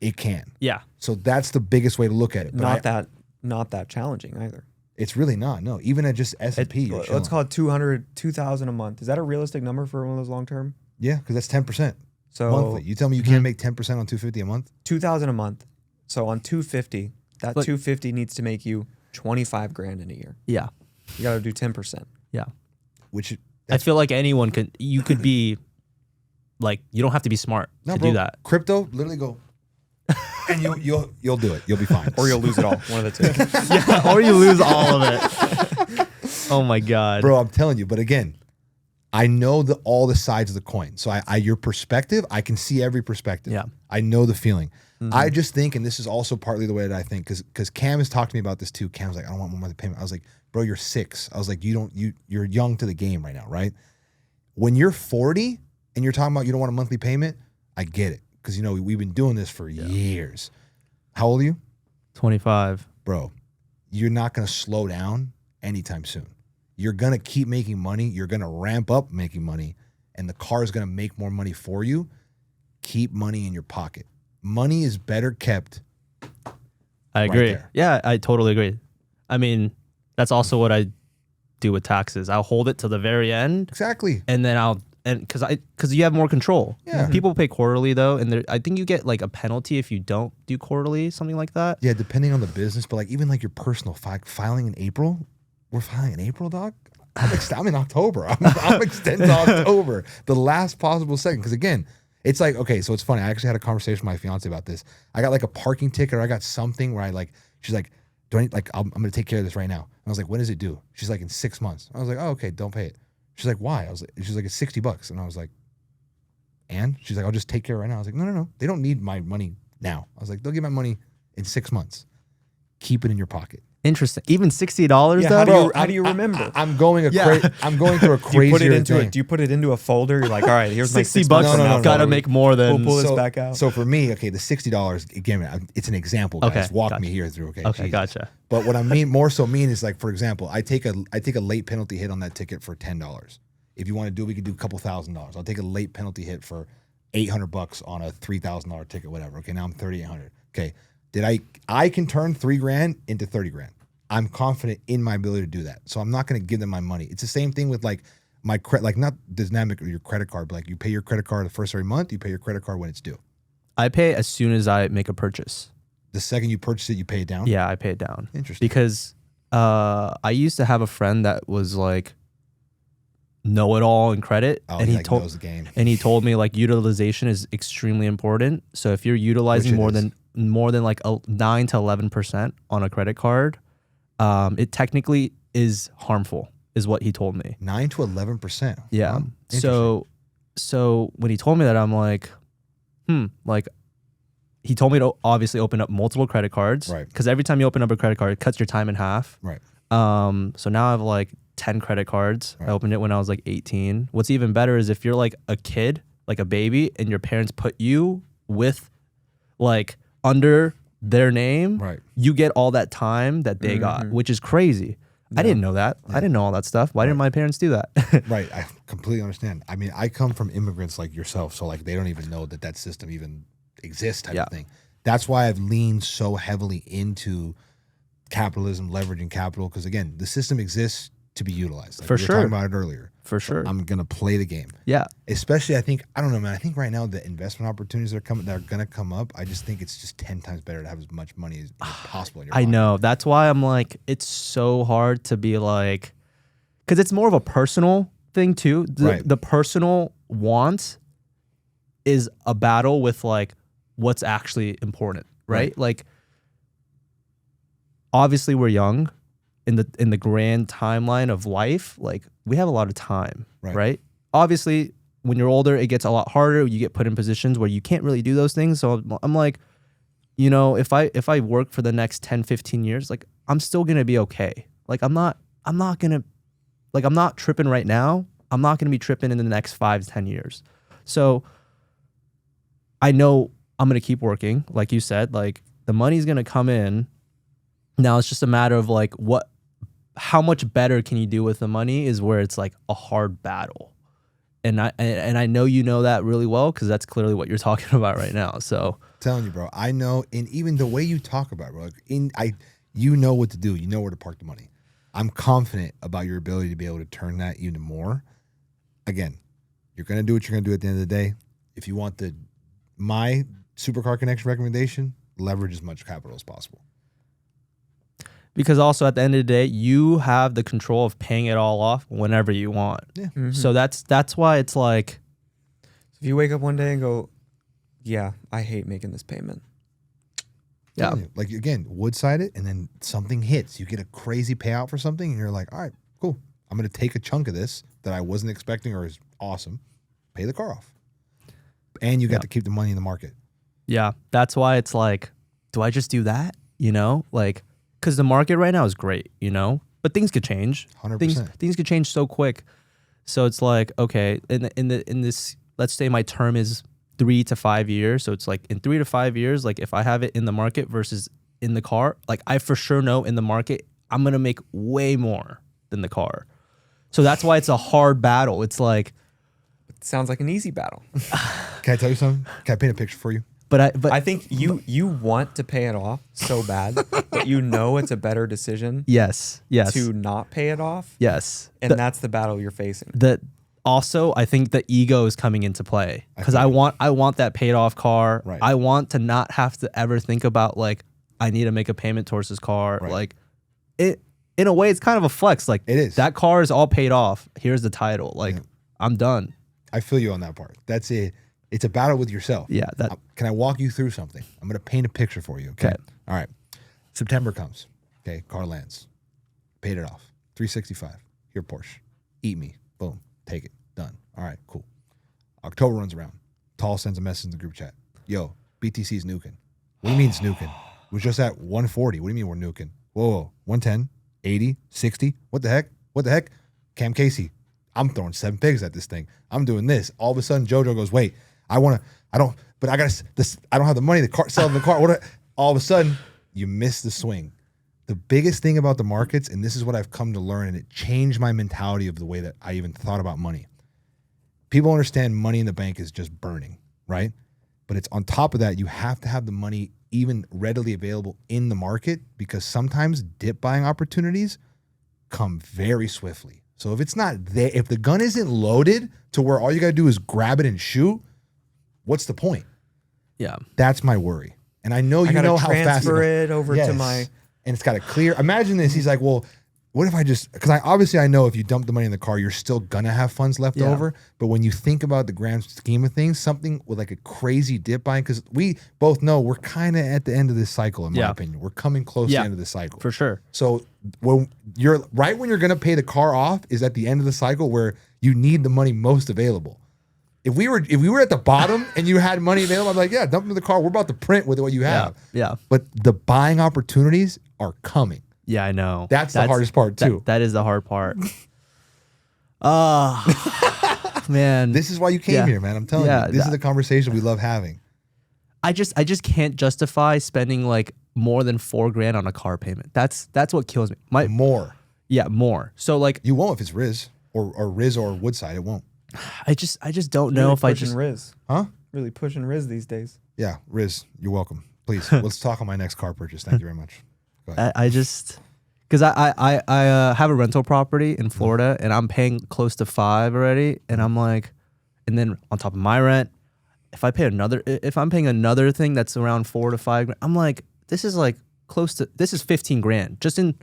it can. Yeah. So that's the biggest way to look at it. But Not that challenging either. It's really not. No, even at just S&P. Let's call it 2,000 a month. Is that a realistic number for one of those long term? Yeah, because that's 10% So monthly. You tell me you can't make 10% on 250 a month? 2,000 a month. So on 250, that But- 250 needs to make you 25 grand in a year. Yeah. You got to do 10%. Yeah. Which I feel like you could be like, you don't have to be smart to do that. Crypto, literally go, and you'll do it. You'll be fine. Or you'll lose it all. One of the two. Yeah. Or you lose all of it. Oh my God. Bro, I'm telling you. But again, I know all the sides of the coin. So your perspective, I can see every perspective. Yeah. I know the feeling. I just think, and this is also partly the way that I think, because Cam has talked to me about this too. Cam's like, I don't want more monthly payment. I was like, bro, you're 6. I was like, you're young to the game right now, right? When you're 40 and you're talking about you don't want a monthly payment, I get it. Because we've been doing this for years. How old are you? 25. Bro, you're not gonna slow down anytime soon. You're gonna keep making money. You're gonna ramp up making money, and the car is gonna make more money for you. Keep money in your pocket. Money is better kept. I agree. there. Yeah, I totally agree. I mean, that's also what I do with taxes. I'll hold it to the very end, Exactly. and then because you have more control. Yeah. People pay quarterly though, and I think you get like a penalty if you don't do quarterly, something like that. Yeah, depending on the business, but like even like your personal filing in April, we're filing in April, dog. I'm in October. I'm extending to October, the last possible second. Because again, it's like, okay, so it's funny. I actually had a conversation with my fiance about this. I got like a parking ticket, or I got something where she's like, do I need, like, I'm going to take care of this right now. And I was like, when does it due? She's like, in 6 months. I was like, oh, okay, don't pay it. She's like, why? She's like, it's $60. And I was like, and? She's like, I'll just take care of it right now. I was like, no. They don't need my money now. I was like, they'll get my money in 6 months. Keep it in your pocket. Interesting. Even $60 Yeah, though. how do you remember? I'm going through a Do you put it crazier into thing. Do you put it into a folder? You're like, all right, here's my 60 6 bucks. months from now. Gotta make more than. We'll pull this back out. So for me, okay, the $60, again, it's an example, guys. Okay, Walk gotcha. me here through, okay? Okay, Jesus. gotcha. But what I more so mean is like, for example, I take a late penalty hit on that ticket for $10. If you want to do, we could do a couple $1,000s. I'll take a late penalty hit for $800 on a $3,000 ticket, whatever. Okay, now I'm $3,800. Okay, I can turn $3,000 into $30,000. I'm confident in my ability to do that. So I'm not going to give them my money. It's the same thing with like my credit, like not dynamic or your credit card, but like you pay your credit card the first every month, you pay your credit card when it's due. I pay as soon as I make a purchase. The second you purchase it, you pay it down? Yeah, I pay it down. Interesting. Because I used to have a friend that was like, know-it-all in credit, Oh, and he he like told knows the game. and he told me like utilization is extremely important. So if you're utilizing Which it more than like 9 to 11% on a credit card, it technically is harmful, is what he told me. 9 to 11%. Yeah. Wow. So when he told me that, I'm like, like he told me to obviously open up multiple credit cards, Right. because every time you open up a credit card, it cuts your time in half. Right. So now I have like 10 credit cards. Right. I opened it when I was like 18. What's even better is if you're like a kid, like a baby, and your parents put you with like under their name, Right. you get all that time that they got, which is crazy. I didn't know that. I didn't know all that stuff. Why didn't my parents do that? Right. I completely understand. I mean, I come from immigrants like yourself, so like they don't even know that that system even exists type of thing. That's why I've leaned so heavily into capitalism, leveraging capital, because again, the system exists to be utilized. Like For we were sure. talking about it earlier. For sure. I'm gonna play the game. Yeah. Especially, I think, I don't know, man. I think right now the investment opportunities that are gonna come up. I just think it's just 10 times better to have as much money as possible in your I pocket. know. That's why I'm like, it's so hard to be like, because it's more of a personal thing too. Right. The personal want is a battle with like what's actually important, right? Like, obviously we're young in the grand timeline of life. Like, we have a lot of time, right? Obviously, when you're older, it gets a lot harder. You get put in positions where you can't really do those things. So I'm like, you know, if I work for the next 10, 15 years, like I'm still going to be okay. Like I'm not tripping right now. I'm not going to be tripping in the next 5 to 10 years. So I know I'm going to keep working. Like you said, like the money's going to come in. Now it's just a matter of like how much better can you do with the money is where it's like a hard battle. And I know you know that really well, because that's clearly what you're talking about right now. So Telling you, bro, I know, and even the way you talk about it, bro, you know what to do. You know where to park the money. I'm confident about your ability to be able to turn that even more. Again, you're gonna do what you're gonna do at the end of the day. If you want my Supercar Connection recommendation, leverage as much capital as possible. because also at the end of the day, you have the control of paying it all off whenever you want. Yeah. So that's why it's like, If you wake up one day and go, yeah, I hate making this payment. yeah, Like again, woodside it, and then something hits. You get a crazy payout for something, and you're like, all right, cool. I'm gonna take a chunk of this that I wasn't expecting or is awesome. Pay the car off, and you got to keep the money in the market. yeah. That's why it's like, do I just do that? You know, like, because the market right now is great, you know, but things could change. 100%. Things could change so quick. So it's like, okay, in this, let's say my term is 3 to 5 years. So it's like in 3 to 5 years, like if I have it in the market versus in the car, like I for sure know in the market, I'm going to make way more than the car. So that's why it's a hard battle. It's like, It sounds like an easy battle. Can I tell you something? Can I paint a picture for you? but I think you want to pay it off so bad, but you know it's a better decision yes, to not pay it off. yes. And that's the battle you're facing. Also, I think the ego is coming into play, because I want that paid off car. Right. I want to not have to ever think about like I need to make a payment towards this car. Right. Like it, in a way, it's kind of a flex. Like It is. that car is all paid off. Here's the title. Like I'm done. I feel you on that part. That's it. It's a battle with yourself. Yeah. That. Can I walk you through something? I'm going to paint a picture for you. Okay? Okay. All right. September comes. Okay. Car lands. Paid it off. $365. Here, Porsche. Eat me. Boom. Take it. Done. All right. Cool. October runs around. Tall sends a message in the group chat. Yo, BTC's nuking. What do you mean it's nuking? It was just at 140. What do you mean we're nuking? Whoa. 110, 80, 60. What the heck? What the heck? Cam Casey. I'm throwing 7 pigs at this thing. I'm doing this. All of a sudden, JoJo goes, wait, I don't have the money to sell the car. All of a sudden, you miss the swing. The biggest thing about the markets, and this is what I've come to learn, and it changed my mentality of the way that I even thought about money. People understand money in the bank is just burning, right? But it's on top of that, you have to have the money even readily available in the market, because sometimes dip buying opportunities come very swiftly. So if it's not there, if the gun isn't loaded to where all you got to do is grab it and shoot, what's the point? Yeah. That's my worry. And I know you know how fast transfer it over to Yes. my. And it's got to clear. Imagine this. He's like, well, what if I just, because I know if you dump the money in the car, you're still gonna have funds left Yeah. over. But when you think about the grand scheme of things, something with like a crazy dip buying, because we both know we're kind of at the end of this cycle, in my opinion. We're coming close to the end of this cycle. For sure. So when you're gonna pay the car off is at the end of the cycle where you need the money most available. If we were at the bottom and you had money available, I'm like, yeah, dump into the car. We're about to print with what you have. Yeah. But the buying opportunities are coming. Yeah, I know. That's the hardest part too. That is the hard part. Man. This is why you came here, man. I'm telling you. This is the conversation we love having. I just can't justify spending like more than $4,000 on a car payment. That's what kills me. More. Yeah, more. So like you won't if it's Riz or Riz or Woodside. It won't. I just don't know if I just Riz. Huh? Really pushing Riz these days. Yeah, Riz, you're welcome. Please, let's talk on my next car purchase. Thank you very much. I just because I have a rental property in Florida and I'm paying close to $5,000 already, and I'm like, and then on top of my rent, if I'm paying another thing that's around $4,000 to $5,000, I'm like, this is $15,000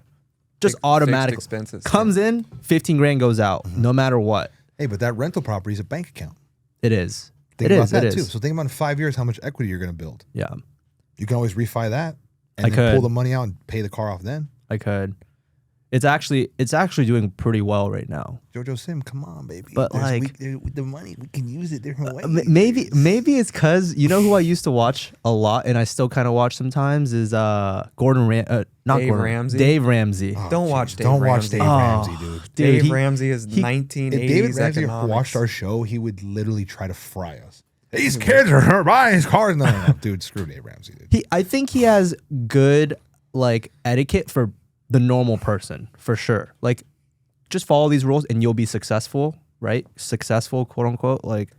just automatic expenses comes in, $15,000 goes out no matter what. Hey, but that rental property is a bank account. It is. Think about that too. So think about in 5 years how much equity you're going to build. Yeah, you can always refi that and then pull the money out and pay the car off. Then I could. It's actually doing pretty well right now. JoJo Sim, come on, baby. But the money, we can use it different ways. Maybe it's because you know who I used to watch a lot and I still kind of watch sometimes is Dave Ramsey. Oh, don't watch Dave Ramsey, dude. Dave Ramsey is 1980s. If David Ramsey watched our show, he would literally try to fry us. These kids are buying his cars. No, dude, screw Dave Ramsey, dude. I think he has good like etiquette for the normal person, for sure. Like, just follow these rules and you'll be successful, right? Successful, quote unquote. Like,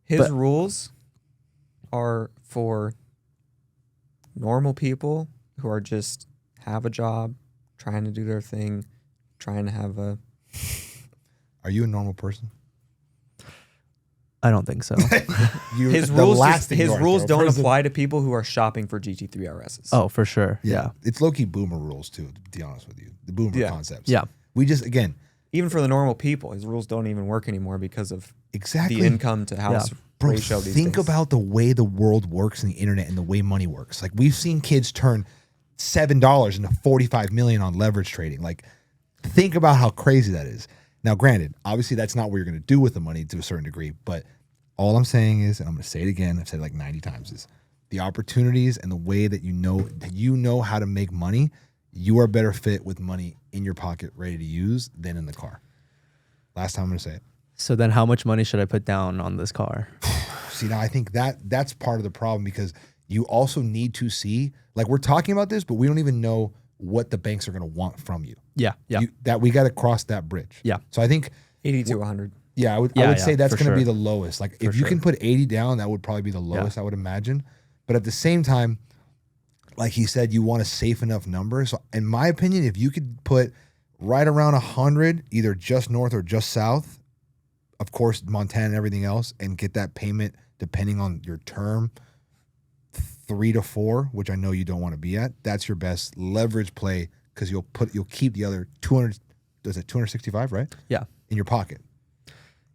his rules are for normal people who are just have a job, trying to do their thing, trying to have a. Are you a normal person? I don't think so. His rules don't apply to people who are shopping for GT3 RSs. Oh, for sure. Yeah. It's low-key boomer rules too, to be honest with you. The boomer concepts. Yeah. We just, again. Even for the normal people, his rules don't even work anymore because of the income to house ratio these days. Think about the way the world works and the internet and the way money works. Like, we've seen kids turn $7 into $45 million on leverage trading. Like, think about how crazy that is. Now, granted, obviously that's not what you're going to do with the money to a certain degree, but all I'm saying is, and I'm going to say it again, I've said it like 90 times, is the opportunities and the way that you know how to make money, you are better fit with money in your pocket ready to use than in the car. Last time I'm going to say it. So then how much money should I put down on this car? See, now I think that's part of the problem, because you also need to see, like, we're talking about this, but we don't even know what the banks are going to want from you. Yeah. That we got to cross that bridge. Yeah. So I think 80 to 100. Yeah, I would say that's going to be the lowest. Like, if you can put 80 down, that would probably be the lowest, I would imagine. But at the same time, like he said, you want a safe enough number. So in my opinion, if you could put right around 100, either just north or just south, of course, Montana and everything else, and get that payment depending on your term, 3 to 4, which I know you don't want to be at, that's your best leverage play, because you'll keep the other 200, does it 265, right? Yeah. In your pocket.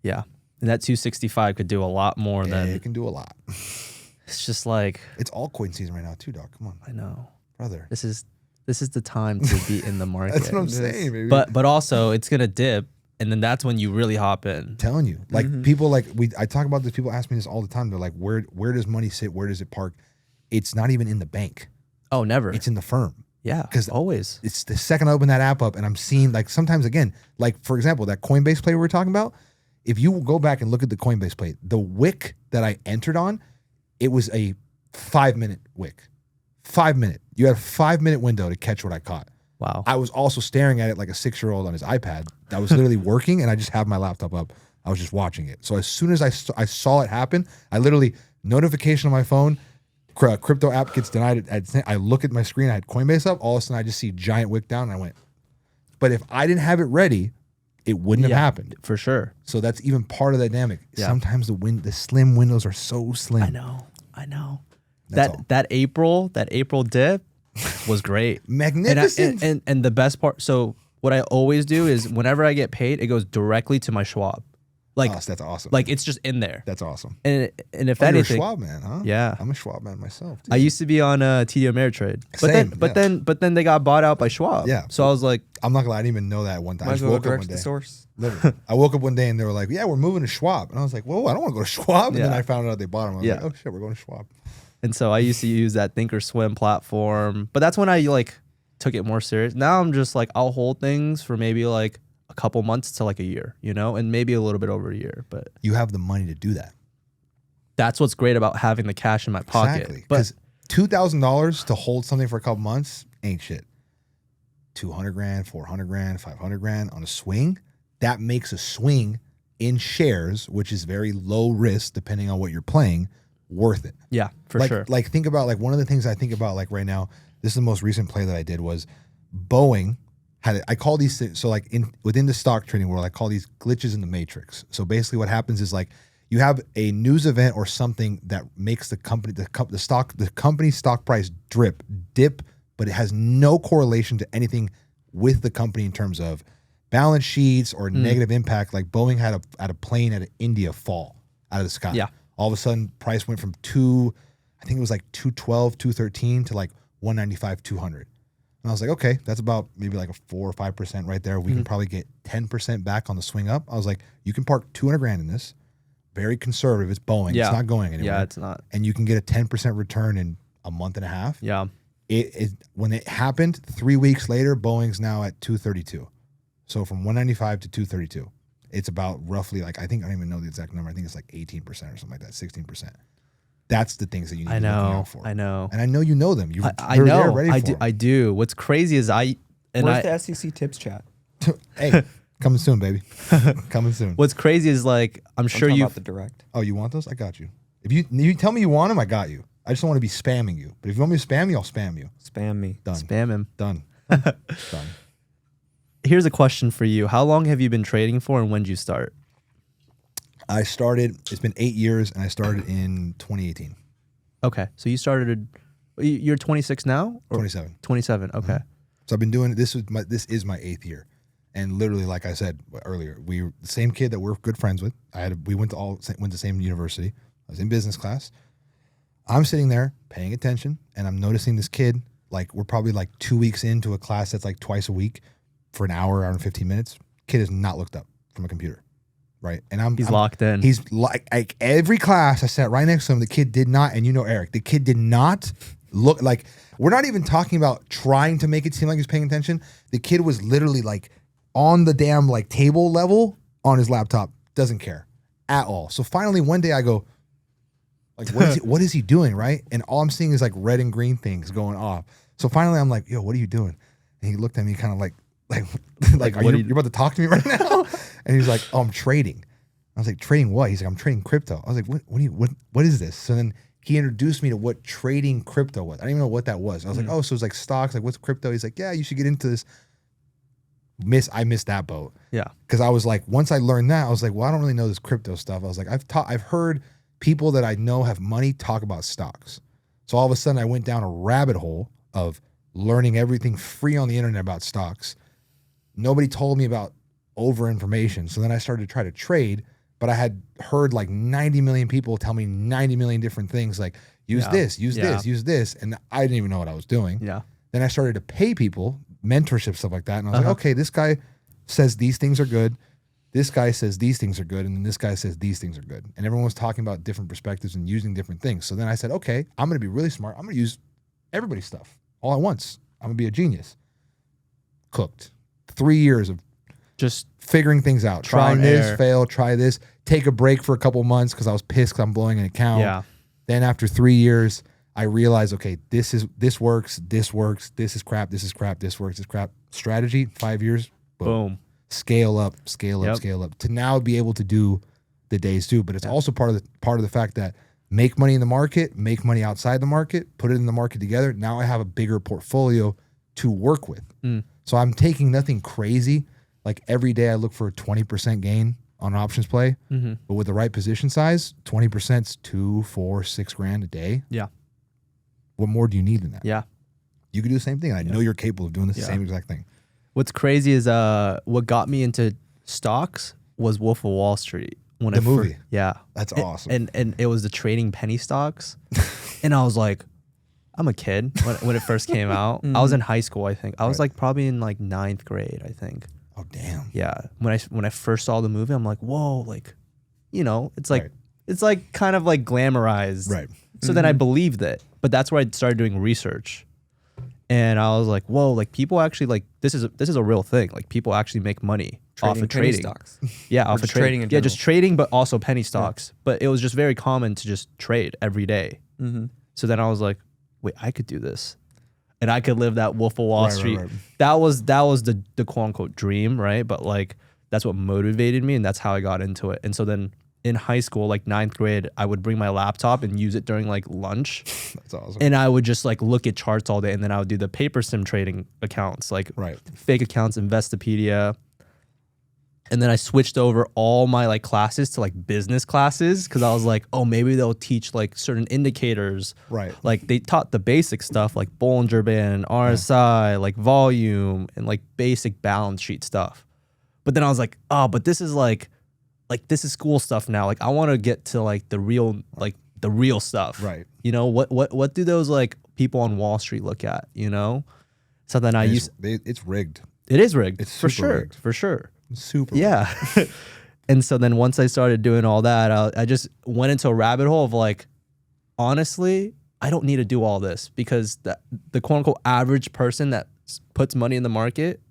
Yeah. And that 265 could do a lot more than. It can do a lot. It's just like. It's altcoin season right now too, dog. Come on. I know. Brother. This is the time to be in the market. That's what I'm saying, baby. But also it's gonna dip, and then that's when you really hop in. I'm telling you. Like, people I talk about this, people ask me this all the time. They're like, where does money sit? Where does it park? It's not even in the bank. Oh, never. It's in the firm. Yeah. Because always. It's the second I open that app up and I'm seeing, like, sometimes, again, like, for example, that Coinbase play we were talking about. If you go back and look at the Coinbase play, the wick that I entered on, it was a 5-minute wick. 5 minute. You had a 5-minute window to catch what I caught. Wow. I was also staring at it like a 6-year-old on his iPad. That was literally working, and I just have my laptop up. I was just watching it. So as soon as I saw it happen, I literally, notification on my phone, crypto app gets denied. I look at my screen, I had Coinbase up. All of a sudden, I just see giant wick down, and I went. But if I didn't have it ready, it wouldn't have happened. For sure. So that's even part of the dynamic. Yeah. Sometimes the slim windows are so slim. I know. That's all. That April dip was great. Magnificent. And the best part, so what I always do is whenever I get paid, it goes directly to my Schwab. Like, Oh, that's awesome. like it's just in there. That's awesome. And if You're a anything, Schwab man, huh? yeah. I'm a Schwab man myself. I used to be on TD Ameritrade, Same, but then they got bought out by Schwab. Yeah. So I was like, I'm not gonna lie, I didn't even know that one time. Might I as just well woke go up direct one to the day. source. Literally. I woke up one day and they were like, "Yeah, we're moving to Schwab," and I was like, "Whoa, I don't want to go to Schwab." And then Yeah. I found out they bought them. I was Yeah. like, "Oh shit, we're going to Schwab." and so I used to use that Thinkorswim platform, but that's when I like took it more serious. Now I'm just like, I'll hold things for maybe like a couple months to like a year, you know, and maybe a little bit over a year. But You have the money to do that. that's what's great about having the cash in my pocket. Exactly. But Because $2,000 to hold something for a couple months ain't shit. 200 grand, 400 grand, 500 grand on a swing, that makes a swing in shares, which is very low risk depending on what you're playing, worth it. yeah, for like, sure. Like think about like one of the things I think about like right now, this is the most recent play that I did was Boeing had, I call these things, so like within the stock trading world, I call these glitches in the matrix. So basically what happens is like you have a news event or something that makes the company, the company's stock price dip, but it has no correlation to anything with the company in terms of balance sheets or negative impact. Like Boeing had a plane out of India fall out of the sky. Yeah. All of a sudden price went from I think it was like 212, 213 to like 195, 200. And I was like, okay, that's about maybe like a 4 or 5% right there. We can probably get 10% back on the swing up. I was like, you can park 200 grand in this. Very conservative. It's Boeing. Yeah. It's not going anywhere. Yeah, it's not. And you can get a 10% return in a month and a half. Yeah. When it happened, 3 weeks later, Boeing's now at 232. So from 195 to 232. It's about roughly like, I don't even know the exact number. I think it's like 18% or something like that, 16%. That's the things that you need to be looking out for. I know. And I know you know them. I You're know. there ready I for do. them. I do. What's crazy is Where's the SCC tips chat? Hey, coming soon, baby. Coming soon. What's crazy is like I'm sure talking you. about the direct. Oh, you want those? I got you. If you tell me you want them, I got you. I just don't want to be spamming you. But if you want me to spam you, I'll spam you. Spam me. Done. Spam him. Done. Done. Here's a question for you. How long have you been trading for, and when did you start? I started. It's been 8 years, and I started in 2018. Okay, so you started. You're 26 now. Or 27. 27. Okay. So I've been doing this is my 8th year, and literally, like I said earlier, we were the same kid that we're good friends with. We went to the same university. I was in business class. I'm sitting there paying attention, and I'm noticing this kid. Like we're probably like 2 weeks into a class that's like twice a week for an hour and 15 minutes. Kid has not looked up from a computer, right? And I'm Locked in. He's like every class I sat right next to him. The kid did not, and you know Eric, the kid did not look like. We're not even talking about trying to make it seem like he's paying attention. The kid was literally like on the damn like table level on his laptop. Doesn't care at all. So finally one day I go, like, what is he doing, right? And all I'm seeing is like red and green things going off. So finally I'm like, yo, what are you doing? And he looked at me kind of like you're about to talk to me right now? And he's like, oh, I'm trading. I was like, trading what? He's like, I'm trading crypto. I was like, what is this? So then he introduced me to what trading crypto was. I didn't even know what that was. I was like, oh, so it's like stocks. Like, what's crypto? He's like, yeah, you should get into this. I missed that boat. Yeah. Because I was like, once I learned that, I was like, well, I don't really know this crypto stuff. I was like, I've heard people that I know have money talk about stocks. So all of a sudden I went down a rabbit hole of learning everything free on the internet about stocks. Nobody told me about over information. So then I started to try to trade, but I had heard like 90 million people tell me 90 million different things like use this, use this. And I didn't even know what I was doing. Yeah. Then I started to pay people, mentorship, stuff like that. And I was like, okay, this guy says these things are good. This guy says these things are good. And then this guy says these things are good. And everyone was talking about different perspectives and using different things. So then I said, okay, I'm going to be really smart. I'm going to use everybody's stuff all at once. I'm going to be a genius. Cooked. 3 years of Just figuring things out. Trial Trying and this, error. fail, try this, take a break for a couple months because I was pissed because I'm blowing an account. yeah. Then after 3 years, I realized, okay, this works, this is crap, this works, this is crap. Strategy, 5 years, Boom. Scale up, scale up, Yep. scale up. To now be able to do the days too. But it's also part of the fact that make money in the market, make money outside the market, put it in the market together. Now I have a bigger portfolio to work with. So I'm taking nothing crazy. Like every day I look for a 20% gain on an options play, but with the right position size, 20% is $2, $4, $6 grand a day. Yeah. What more do you need than that? Yeah. You can do the same thing. I know you're capable of doing the same exact thing. What's crazy is what got me into stocks was Wolf of Wall Street. When The movie. Yeah. That's awesome. And it was the trading penny stocks. And I was like, I'm a kid when it first came out. I was in high school, I think. I was like probably in like 9th grade, I think. Oh damn. Yeah. When I first saw the movie, I'm like, whoa, like, you know, it's like it's like kind of like glamorized. Right. So then I believed it. But that's where I started doing research. And I was like, whoa, like people actually like this is a real thing. Like people actually make money off of penny trading. stocks. Yeah, Or off of just trading. trading in Yeah, just general. trading, but also penny stocks. But it was just very common to just trade every day. So then I was like, wait, I could do this. And I could live that Wolf of Wall Street. Right. That was the quote unquote dream, right? But like that's what motivated me and that's how I got into it. And so then in high school, like 9th grade, I would bring my laptop and use it during like lunch. That's awesome. And I would just like look at charts all day, and then I would do the paper sim trading accounts, like fake accounts, Investopedia. And then I switched over all my like classes to like business classes because I was like, oh, maybe they'll teach like certain indicators. Right. Like they taught the basic stuff like Bollinger Band, RSI, like volume, and like basic balance sheet stuff. But then I was like, oh, but this is like this is school stuff now. Like I want to get to like the real stuff. Right. You know, what do those like people on Wall Street look at, you know? So then It's rigged. it is rigged. It's for super sure. rigged. For sure. Super. Yeah. And so then once I started doing all that, I just went into a rabbit hole of like, honestly, I don't need to do all this because the quote unquote average person that puts money in the market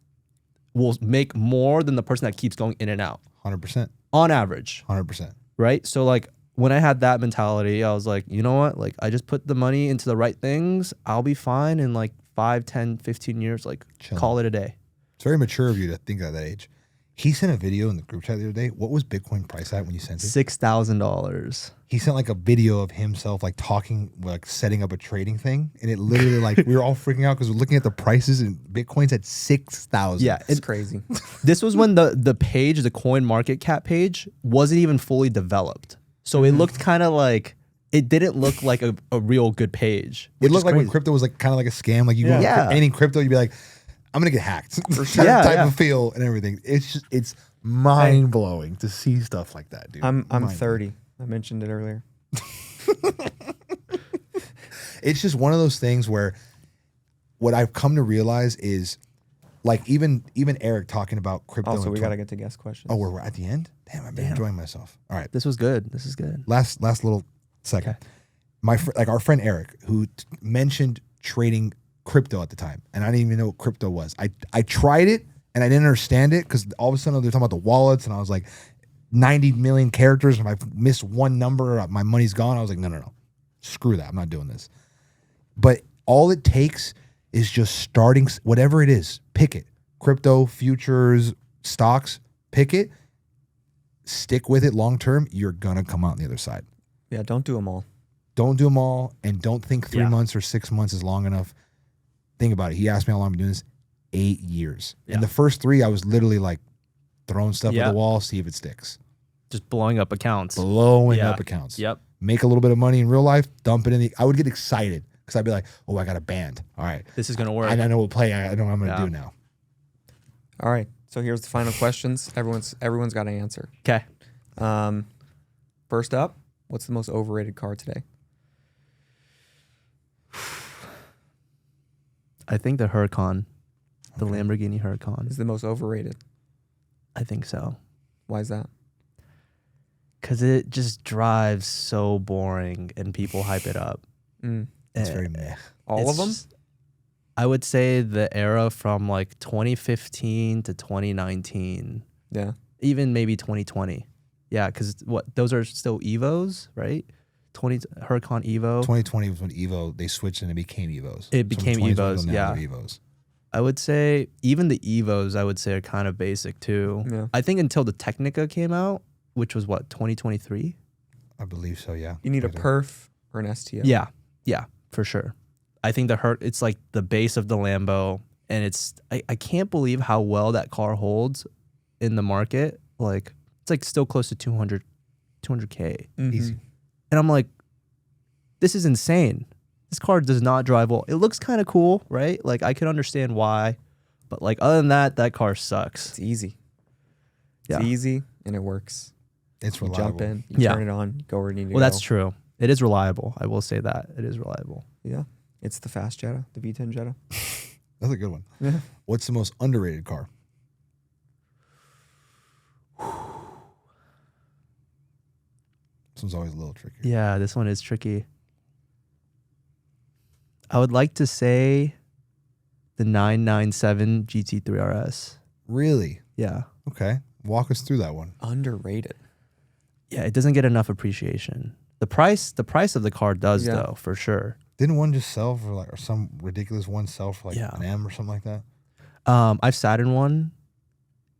will make more than the person that keeps going in and out 100%. on average. 100%. Right. So like when I had that mentality, I was like, you know what? Like I just put the money into the right things. I'll be fine in like 5, 10, 15 years. Like Chilling. call it a day. It's very mature of you to think at that age. He sent a video in the group chat the other day. What was Bitcoin price at when you sent it? $6,000. He sent like a video of himself like talking, like setting up a trading thing. And it literally like, we were all freaking out because we're looking at the prices and Bitcoin's at 6,000. Yeah. It's crazy. This was when the page, the coin market cap page, wasn't even fully developed. So it looked kind of like, it didn't look like a real good page. It looked like when crypto was like kind of like a scam. Like you go anything crypto, you'd be like, I'm gonna get hacked. For sure. Type of feel and everything. It's just, it's mind blowing to see stuff like that, dude. I'm 30. I mentioned it earlier. It's just one of those things where what I've come to realize is like even Eric talking about crypto. Also, we gotta get to guest questions. Oh, we're at the end? Damn, I've been enjoying myself. All right. This was good. This is good. Last little second. Okay. Like our friend Eric, who mentioned trading crypto at the time, and I didn't even know what crypto was. I tried it and I didn't understand it because all of a sudden they're talking about the wallets, and I was like 90 million characters, and if I missed one number, my money's gone. I was like, no. Screw that. I'm not doing this. But all it takes is just starting, whatever it is, pick it. Crypto, futures, stocks, pick it. Stick with it long term. You're going to come out on the other side. Yeah, don't do them all. Don't do them all, and don't think 3 months or 6 months is long enough. Think about it. He asked me how long I've been doing this. 8 years. Yeah. And the first 3, I was literally like throwing stuff at the wall, see if it sticks. Just blowing up accounts. Blowing up accounts. Yep. Make a little bit of money in real life, dump it in I would get excited because I'd be like, oh, I got a band. All right. This is going to work. I know what play. I know what I'm going to do now. All right. So here's the final questions. Everyone's got to answer. Okay. First up, what's the most overrated car today? I think the Huracan, the Lamborghini Huracan. Is the most overrated. I think so. Why is that? Because it just drives so boring and people hype it up. It's very meh. All of them? I would say the era from like 2015 to 2019. Yeah. Even maybe 2020. Yeah, because those are still Evos, right? Huracan Evo. 2020 was when Evo, they switched and it became Evos. It became Evos, now yeah. they're Evos. I would say even the Evos, I would say, are kind of basic too. Yeah. I think until the Technica came out, which was what, 2023? I believe so, yeah. You need a perf or an STO. Yeah, for sure. I think it's like the base of the Lambo, and I can't believe how well that car holds in the market. Like it's like still close to 200K. Mm-hmm. Easy. And I'm like, this is insane. This car does not drive well. It looks kind of cool, right? Like I can understand why, But like other than that, that car sucks. It's easy. Yeah. It's easy and it works. It's You reliable. jump in, you Yeah. turn it on, you go where you need to go. Well, that's true. It is reliable. I will say that it is reliable. Yeah. It's the fast Jetta, the V10 Jetta. That's a good one. Yeah. What's the most underrated car? This one's always a little tricky. Yeah, this one is tricky. I would like to say the 997 GT3 RS. Really? Yeah. Okay. Walk us through that one. Underrated. Yeah, it doesn't get enough appreciation. The price of the car does Yeah. though, for sure. Didn't one just sell for like, or some ridiculous one sell for like Yeah. an M or something like that? I've sat in one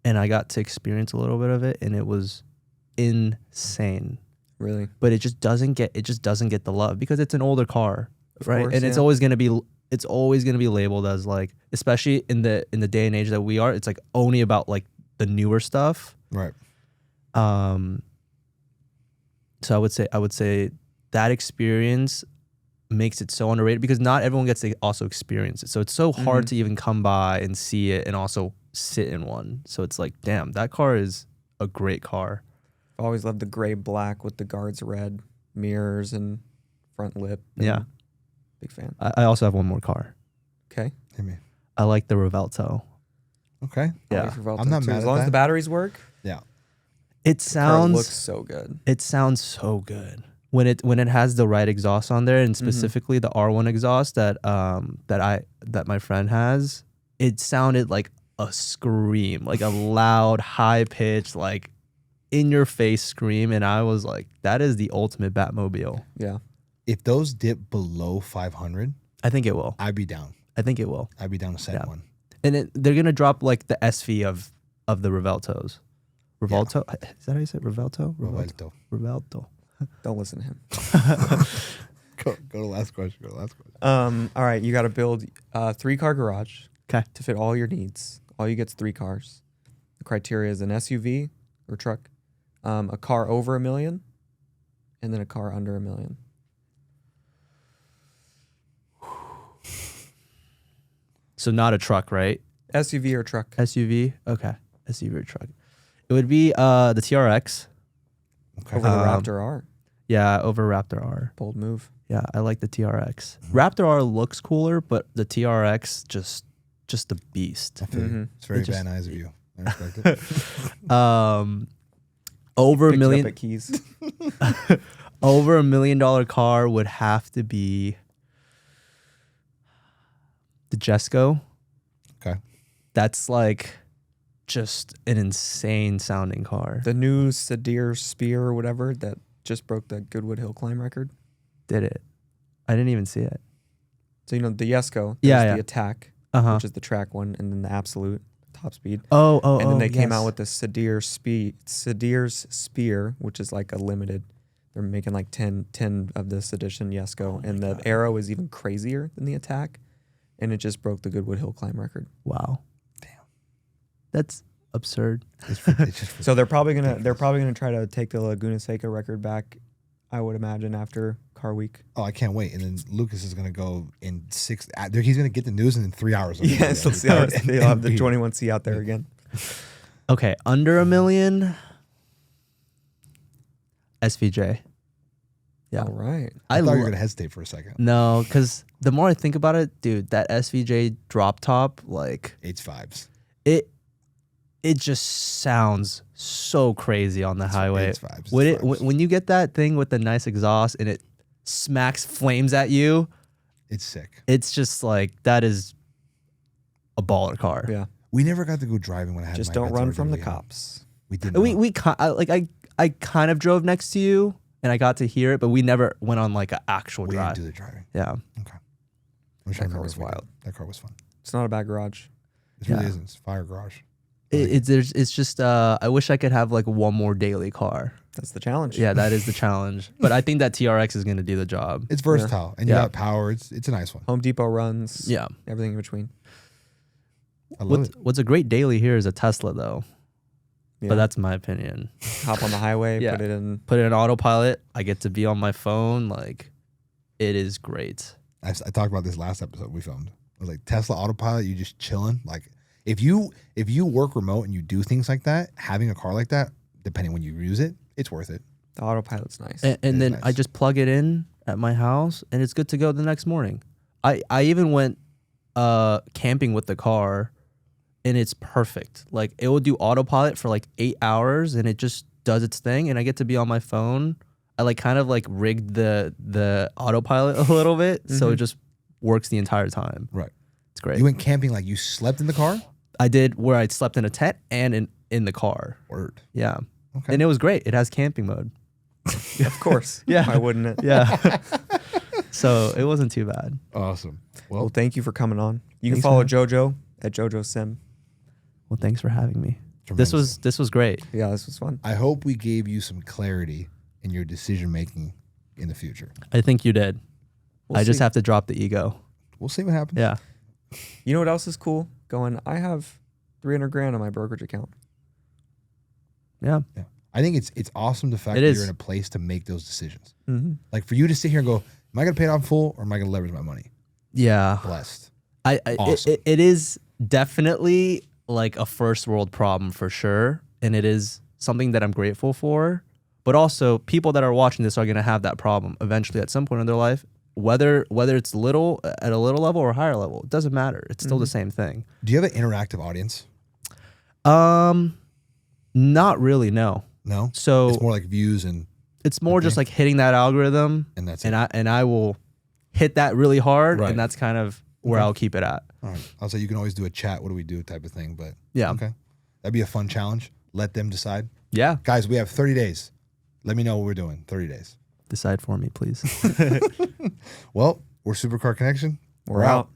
and I got to experience a little bit of it and it was insane. Really? But it just doesn't get the love because it's an older car, right? course, And it's yeah. always going to be labeled as like, especially in the day and age that we are, it's like only about like the newer stuff. Right. So I would say that experience makes it so underrated because not everyone gets to also experience it. So it's so hard to even come by and see it and also sit in one. So it's like, damn, that car is a great car. I've always loved the gray black with the guards red, mirrors and front lip. and Yeah. Big fan. I also have one more car. Okay. Hit me. I like the Revelto. Okay. Yeah. Always Revolta I'm not too. mad As at long as that. the batteries work, Yeah. It car sounds looks so good. it sounds so good when it has the right exhaust on there, and specifically the R1 exhaust that my friend has. It sounded like a scream, like a loud, high pitched, like in your face scream, and I was like, that is the ultimate Batmobile. Yeah. If those dip below 500, I think it will. I'd be down. I think it will. I'd be down to set Yeah. one. And they're gonna drop like the SV of the Reveltos. Revolto? Is that how you say it? Revelto? Roberto. Revelto. Don't listen to him. Go to the last question. All right, you got to build a 3-car garage 'Kay. to fit all your needs. All you get's 3 cars. The criteria is an SUV or truck, a car over $1 million, and then a car under $1 million. So not a truck, right? SUV or truck. SUV? Okay. SUV or truck. It would be the TRX. Okay. Over the Raptor R. Yeah, over Raptor R. Bold move. Yeah, I like the TRX. Raptor R looks cooler, but the TRX just a beast. I feel you. Mhm. It's very It just- Van Nuys of you. I respect it. Over a Picked it up million at Keys. over $1 million car would have to be the Jesco. Okay. That's like just an insane sounding car. The new Sedir Spear or whatever that just broke the Goodwood Hill Climb record. Did it? I didn't even see it. So you know the Yesco, Yeah, there's yeah. the Attack, Uh-huh. which is the track one, and then the Absolute top speed. Oh, And then they came yes. out with the Sedir's Spear, which is like a limited. They're making like 10 of this edition Yesco, and the Arrow is even crazier than the Attack, and it just broke the Goodwood Hill Climb record. Wow. Damn. That's absurd. It's just So they're probably gonna try to take the Laguna Seca record back, I would imagine, after Car Week. oh, I can't wait. And then Lucas is gonna go in 6. He's gonna get the news, and in 3 hours. Yes, let's see how they'll have the 21C out there again. Okay, under $1 million. SVJ. Yeah. All right. I thought you lo- were gonna hesitate for a second. No, because the more I think about it, dude, that SVJ drop top, like H5s. it just sounds so crazy on the highway. H5s. It's When it vibes. when you get that thing with the nice exhaust and it smacks flames at you, It's sick. it's just like that is a baller car. Yeah. We never got to go driving when I had Just my don't Bentley run or from the Leasing. cops. We did. I kind of drove next to you and I got to hear it, but we never went on like an actual We drive. didn't do the driving. Yeah. Okay. I'm That car was wild. That car was fun. It's not a bad garage. It really Yeah. isn't. It's a fire garage. It's just I wish I could have like one more daily car. That's the challenge. Yeah, that is the challenge. But I think that TRX is gonna do the job. It's versatile, and you Yeah. got power. It's a nice one. Home Depot runs. Yeah. Everything in between. I love it. What's a great daily here is a Tesla though. Yeah. But that's my opinion. Hop on the highway, Yeah. put it in. Put it in autopilot. I get to be on my phone. Like, it is great. I talked about this last episode we filmed. I was like, Tesla autopilot, you just chilling. Like, If you work remote and you do things like that, having a car like that, depending when you use it, it's worth it. The autopilot's nice. And then nice. I just plug it in at my house, and it's good to go the next morning. I even went camping with the car, and it's perfect. Like, it will do autopilot for like 8 hours, and it just does its thing, and I get to be on my phone. I like kind of like rigged the autopilot a little bit, so it just works the entire time. Right. It's great. You went camping like you slept in the car? I did, where I slept in a tent and in the car. Word. Yeah. Okay. And it was great. It has camping mode. Of course. Yeah. Why wouldn't it? Yeah. So it wasn't too bad. Awesome. Well, Well, thank you for coming on. You can Thanks, follow man. JoJo at JOJO SIM. Well, thanks for having me. tremendous. This was great. Yeah, this was fun. I hope we gave you some clarity in your decision making in the future. I think you did. We'll I just see. have to drop the ego. We'll see what happens. Yeah. You know what else is cool? I have 300 grand on my brokerage account. Yeah. Yeah. I think it's awesome the fact It that is. you're in a place to make those decisions. Mm-hmm. Like for you to sit here and go, am I going to pay it off full or am I going to leverage my money? Yeah. Blessed. Awesome. It is definitely like a first world problem for sure. And it is something that I'm grateful for. But also, people that are watching this are going to have that problem eventually at some point in their life. Whether it's little at a little level or higher level, it doesn't matter. It's still the same thing. Do you have an interactive audience? Not really, no. No. So It's more like views and it's more just like hitting that algorithm, that's and it. I will hit that really hard, Right. and that's kind of where Okay. I'll keep it at. All right. I'll say you can always do a chat. What do we do type of thing, but Yeah. okay. That'd be a fun challenge. Let them decide. Yeah. Guys, we have 30 days. Let me know what we're doing. 30 days. Decide for me, please. Well, we're Supercar Connection. We're out.